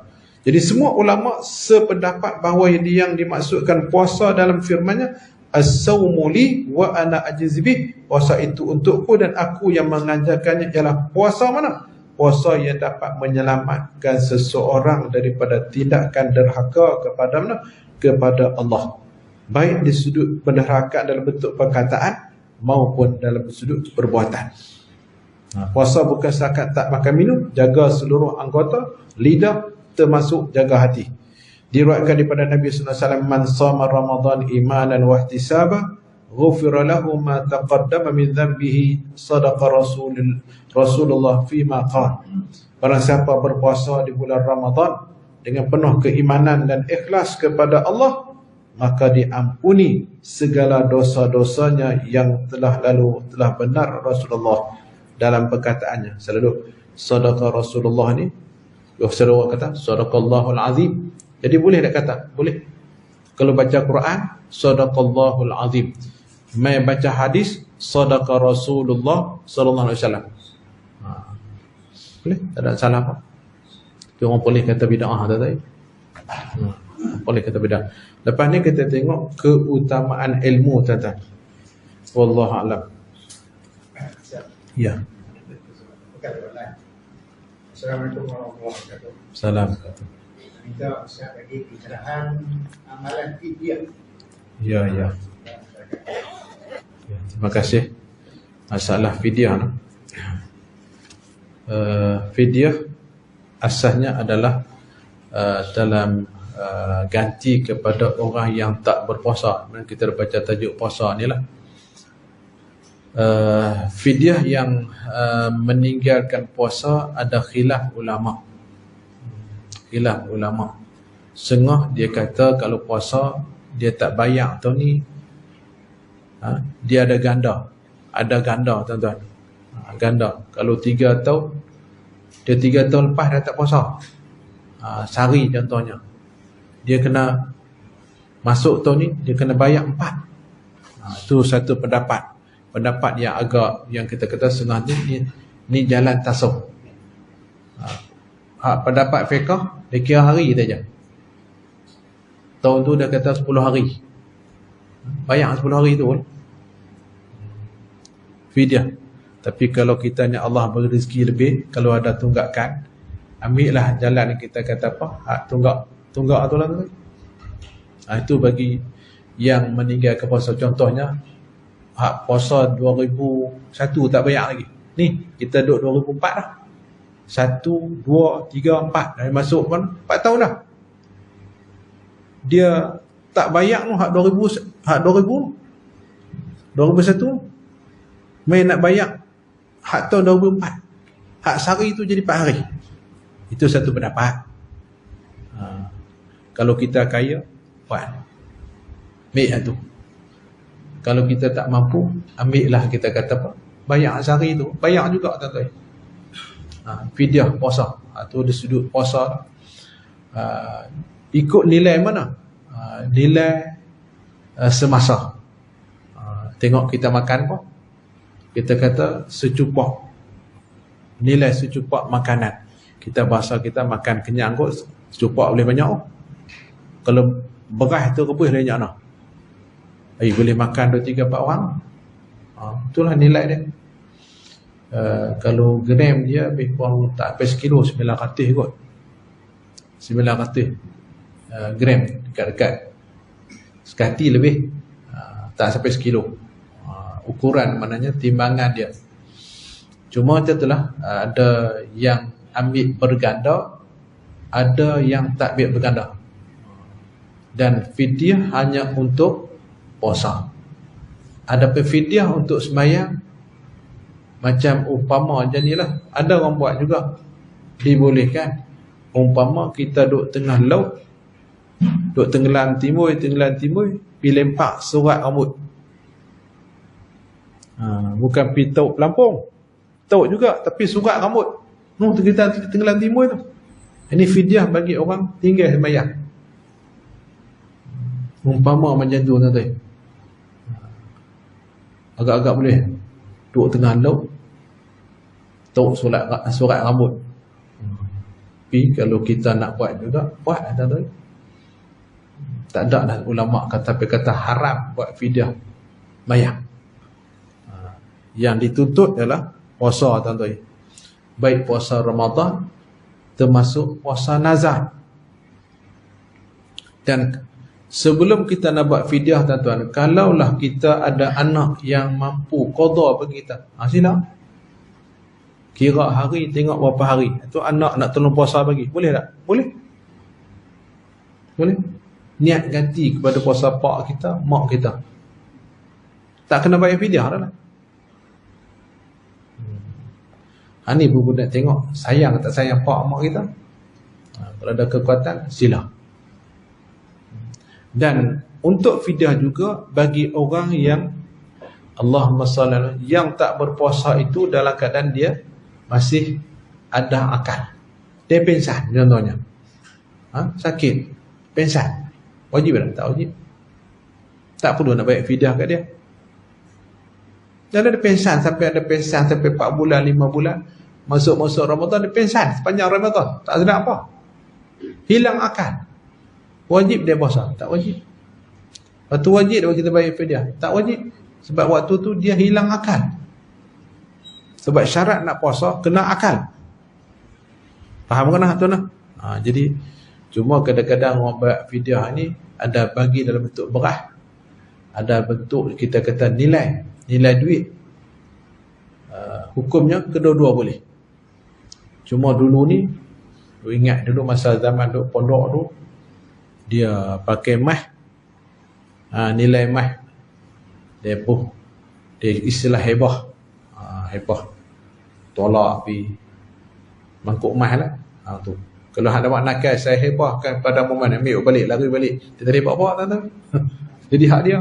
Jadi semua ulama sependapat bahawa yang dimaksudkan puasa dalam firman-Nya, as-sawmu li wa ana ajzi, puasa itu untukku dan aku yang mengajarkannya, ialah puasa mana? Puasa yang dapat menyelamatkan seseorang daripada tindakan derhaka kepada mana? Kepada Allah. Baik di sudut penderhakaan dalam bentuk perkataan maupun dalam sudut perbuatan. Puasa bukan setakat tak makan minum, jaga seluruh anggota, lidah termasuk jaga hati. Diriwayatkan daripada Nabi sallallahu alaihi wasallam, man shama Ramadan imanan wa ihtisaba, ghufira lahu ma taqaddama min dhanbihi, sadaqa Rasulullah fi ma qala. Barang siapa berpuasa di bulan Ramadan dengan penuh keimanan dan ikhlas kepada Allah, maka diampuni segala dosa-dosanya yang telah benar Rasulullah dalam perkataannya. Selalu sadaqa Rasulullah ni, selalu kata sadaqallahul azim. Jadi boleh tak kata? Boleh. Kalau baca Quran, sadaqallahul azim. Mai baca hadis, sadaqa Rasulullah sallallahu alaihi wasallam. Boleh? Tak ada salah apa. Tapi orang boleh kata bid'ah tadi. Boleh kata bid'ah. Lepas ni kita tengok keutamaan ilmu, tuan-tuan. Wallahu a'lam. Ya. Assalamualaikum warahmatullahi wabarakatuh. Salam. Minta Ustaz bagi pencerahan amalan fidyah. Ya. Terima kasih. Masalah fidyah. Fidyah asasnya adalah dalam ganti kepada orang yang tak berpuasa. Kita baca tajuk puasa ni lah. Fidyah yang meninggalkan puasa ada khilaf ulama. Setengah dia kata kalau puasa dia tak bayar tahun ni, Dia ada ganda. Ada ganda tuan-tuan. Ganda. Kalau 3 tahun, dia 3 tahun lepas dah tak puasa. Sehari contohnya. Dia kena masuk tahun ni, dia kena bayar 4. Itu satu pendapat. Pendapat yang agak, yang kita kata setengah ni jalan tasawuf. Pendapat fiqh, dia kira hari saja. Tahun tu dia kata 10 hari. Bayar 10 hari tu pun fidyah. Tapi kalau kita ni Allah beri rezeki lebih, kalau ada tunggakan, ambillah jalan yang kita kata apa? Hak tunggak tu lah tu. Itu bagi yang meninggal ke puasa. Contohnya hak puasa 2001 tak bayar lagi. Ni kita duduk 2004 dah. 1, 2, 3, 4 dah masuk pun 4 tahun dah. Dia tak bayar tu hak 2001 main nak bayar hak tahun 2004. Hak sehari tu jadi 4 hari. Itu satu pendapat. Kalau kita kaya, buat. Ambil lah tu. Kalau kita tak mampu, ambil lah kita kata apa? Bayar sehari tu. Bayar juga tuan-tuan. Fidyah puasa. Tu dari sudut puasa. Ikut nilai mana? Nilai semasa. Tengok kita makan apa? Kita kata secupak. Nilai secupak makanan. Kita bahasa kita makan kenyang kot, secupak boleh banyak. Kalau beras tu rebus banyak nak. Boleh makan 2, 3, 4 orang. Itulah nilai dia. Kalau gram dia lebih kurang tak sampai sekilo, 900 kot. 900 gram dekat-dekat. Sekati lebih. Tak sampai sekilo. Ukuran maknanya timbangan dia. Cuma macam itulah, ada yang ambil berganda, ada yang tak ambil berganda. Dan fidyah hanya untuk puasa. Ada fidyah untuk sembahyang. Macam umpama macam inilah, ada orang buat juga, dibolehkan. Umpama kita duduk tengah laut, duduk tenggelam timur, pergi lempak surat rambut. Bukan pergi tauk pelampung, tauk juga, tapi surat rambut. Kita tenggelam timur tu. Ini fidyah bagi orang tinggal sembahyang. Umpama macam tu nanti. Agak-agak boleh. Duduk tengah laut, tauk surat rambut. Tapi kalau kita nak buat juga, buat ada tu. Tak ada dah ulama kata haram buat fidyah bayar. Yang dituntut adalah puasa tuan-tuan. Baik puasa Ramadan termasuk puasa nazar. Dan sebelum kita nak buat fidyah tuan-tuan, kalaulah kita ada anak yang mampu qada bagi kita, sila kira hari, tengok berapa hari itu anak nak tolong puasa bagi, boleh tak? Boleh. Niat ganti kepada puasa pak kita, mak kita, tak kena bayar fidyah dah lah. Ni pun nak tengok sayang tak sayang pak mak kita. Kalau ada kekuatan, sila. Dan untuk fidyah juga bagi orang yang Allahumma salli alaihi, yang tak berpuasa itu dalam keadaan dia masih ada akal. Dia pingsan contohnya. Sakit, pingsan. Wajib tak? Tak wajib. Tak perlu nak bayar fidyah kat dia. Dan ada pingsan sampai 4 bulan, 5 bulan. Masuk Ramadan dia pingsan sepanjang Ramadan. Tak sedar apa. Hilang akal. Wajib dia puasa? Tak wajib. Waktu wajib dia kita bayar fidyah? Tak wajib. Sebab waktu tu dia hilang akal. Sebab syarat nak puasa kena akal. Faham kan tu nah? Jadi cuma kadang-kadang orang buat fidyah ni ada bagi dalam bentuk beras. Ada bentuk kita kata nilai duit. Hukumnya kedua-dua boleh. Cuma dulu ni, ingat dulu masa zaman duk pondok tu, dia pakai mah, nilai mah, dia istilah hebah, tolak pi mangkuk mah lah. Tu. Kalau ada mak nakal, saya hebahkan pada momen, ambil balik, lari balik. Dia tak dapat apa tak tahu. Jadi hak dia.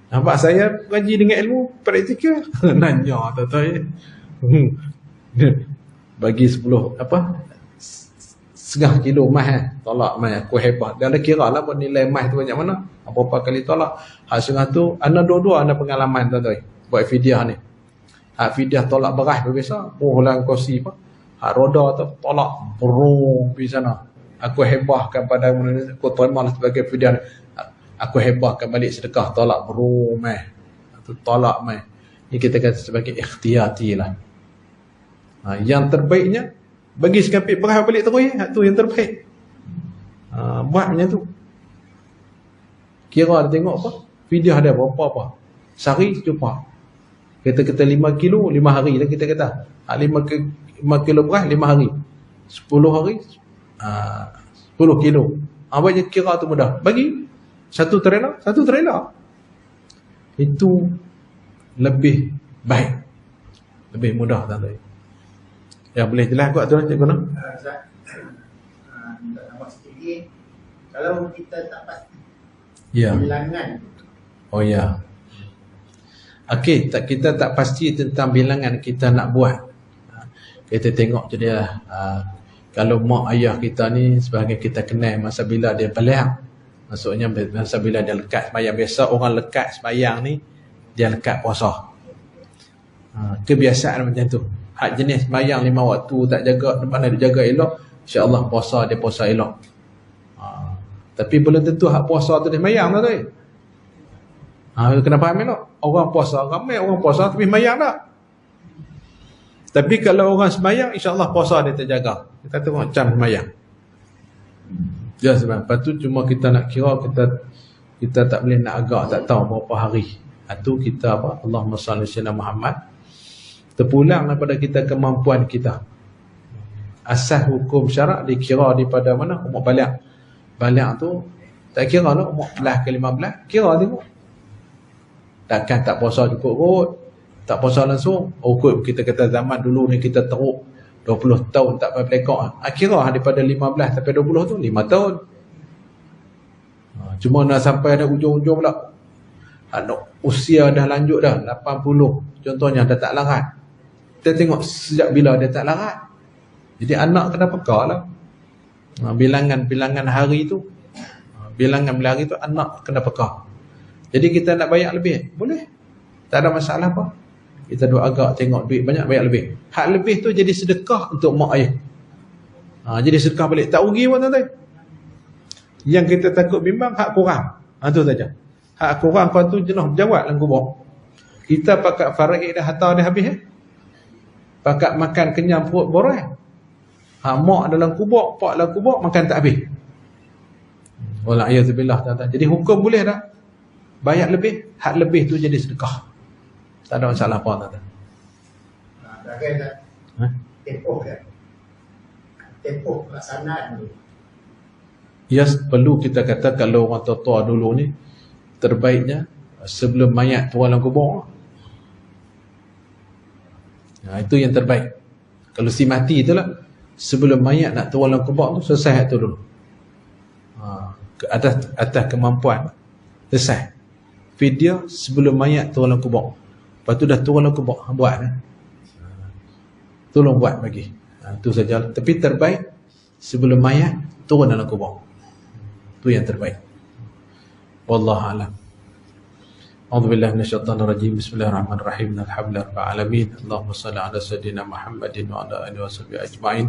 Nampak saya ngaji dengan ilmu praktikal. Nanya tuan-tuan. Bagi 10 setengah kilo mah tolak mah aku hebat. Dan dah kira lah pun nilai mah tu banyak mana. Apa-apa kali tolak. Hak setengah tu ana dua-dua ana pengalaman tuan-tuan. Buat fidyah ni. Hak fidyah tolak beras biasa. Lah kursi apa. Hak roda tu tolak burung di sana. Aku hebahkan pada aku terima sebagai fidyah. Aku hebahkan balik sedekah tolak burung mah. Tu tolak mah. Ni kita kata sebagai ikhtiyati lah. Yang terbaiknya bagi sekapit beras balik terus tu yang terbaik. Buat macam tu. Kira tengok apa? Fidyah ada berapa? Sehari jumpa. Kita 5 kilo 5 hari lah kita kata. 5 kilo beras 5 hari. 10 hari 10 kilo. Apa je kira tu mudah. Bagi satu trailer. Itu lebih baik. Lebih mudah tuan-tuan. Ya boleh jelas kuat tu cikgu nak. Ustaz, minta tambah sikit lagi. Kalau kita tak pasti bilangan. Oh ya. Okey, kita tak pasti tentang bilangan kita nak buat. Kita tengok je dia. Kalau mak ayah kita ni sebagai kita kenal masa bila dia balik. Maksudnya masa bila dia lekat sembahyang. Biasa orang lekat sembahyang ni dia lekat puasa. Kebiasaan macam tu. Hak jenis sembahyang 5 waktu tak jaga, mana dia jaga elok, insya-Allah puasa dia puasa elok. Tapi belum tentu hak puasa tu dia sembahyang tu. Kena faham elok. Orang puasa ramai orang puasa tapi sembahyang tak. Tapi kalau orang sembahyang insya-Allah puasa dia terjaga. Kita tengok macam sembahyang. Ya sebab lepas tu cuma kita nak kira kita tak boleh nak agak tak tahu berapa hari. Itu kita apa? Allahumma salli ala Muhammad. Terpulang daripada kita kemampuan kita. Asas hukum syarak dikira daripada mana? Umur balik. Balik tu tak kira lah umur 11 ke 15. Kira tengok. Takkan tak puasa cukup kot. Tak puasa langsung. Kot kita kata zaman dulu ni kita teruk 20 tahun tak payah pelekok. Kira daripada 15 sampai 20 tu 5 tahun. Cuma nak sampai ada ujung-ujung pula. Usia dah lanjut dah 80. Contohnya dah tak larat. Kita tengok sejak bila dia tak larat. Jadi anak kena peka lah. Bilangan hari tu. Bilangan hari tu anak kena peka. Jadi kita nak bayar lebih. Boleh. Tak ada masalah apa. Kita duk agak tengok duit banyak bayar lebih. Hak lebih tu jadi sedekah untuk mak ayah. Jadi sedekah balik. Tak rugi pun tuan-tuan. Yang kita takut bimbang hak kurang. Itu saja. Hak kurang kau tu jenuh berjawab dalam kubur. Kita pakat faraid dah harta dah habis. Pakat makan kenyang perut borai. Mak dalam kubur, pak dalam kubur makan tak habis. Wala a'udzubillah tuan-tuan. Jadi hukum boleh dah. Bayar lebih, hak lebih tu jadi sedekah. Tak ada masalah apa tuan-tuan. Tempoh kan. Tempoh pelaksanaan tu. Yes, perlu kita kata kalau orang tua-tua dulu ni terbaiknya sebelum mayat turun dalam kubur. Itu yang terbaik. Kalau si mati itulah sebelum mayat nak turun dalam kubur tu selesai itu dulu. Atas kemampuan selesai. Fidyah sebelum mayat turun dalam kubur. Lepas tu dah turun dalam kubur buat. Tolong buat bagi. Itu saja. Tapi terbaik sebelum mayat turun dalam kubur. Itu yang terbaik. Wallahu a'lam. A'udzu billahi minasyaitonir rajim. Bismillahirrahmanirrahim. Alhamdulillahirabbil alamin. Allahumma shalli ala sayyidina Muhammadin wa ala alihi washabbihi ajma'in.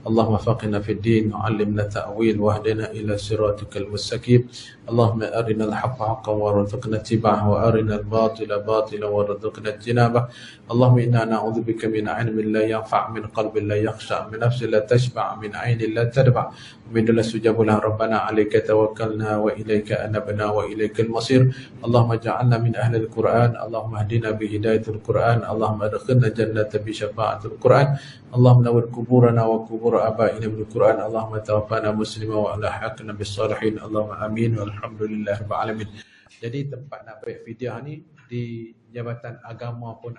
Allahumma faqihna fid din wa 'allimna ta'wil wa hdina ila siratikal mustaqim. Allahumma arinal haqqa haqqan warzuqna ittiba'ahu wa arinal batila batilan warzuqna ijtinabah. Allahumma inna na'udzubika min 'ilmin la yanfa', min qalbin la yakhsha', min nafsin la tashba', min 'ainin la tadba', min la sujabu la rabbana 'alaika tawakkalna wa ilaika anabna wa ilaikal masir. Allahumma ja'alna min ahli al-Quran. Allahumma hdina bi hidayatil Quran. Allahumma adkhilna jannata bi syafa'atil Quran. Allahumma nawwir kuburana wa kubur abaina bil Quran. Allahumma tawaffana muslima wa alhaqna bis salihin. Allahumma amin walhamdulillahirabbil alamin. Jadi tempat nak bayar fidyah ni di Jabatan Agama pun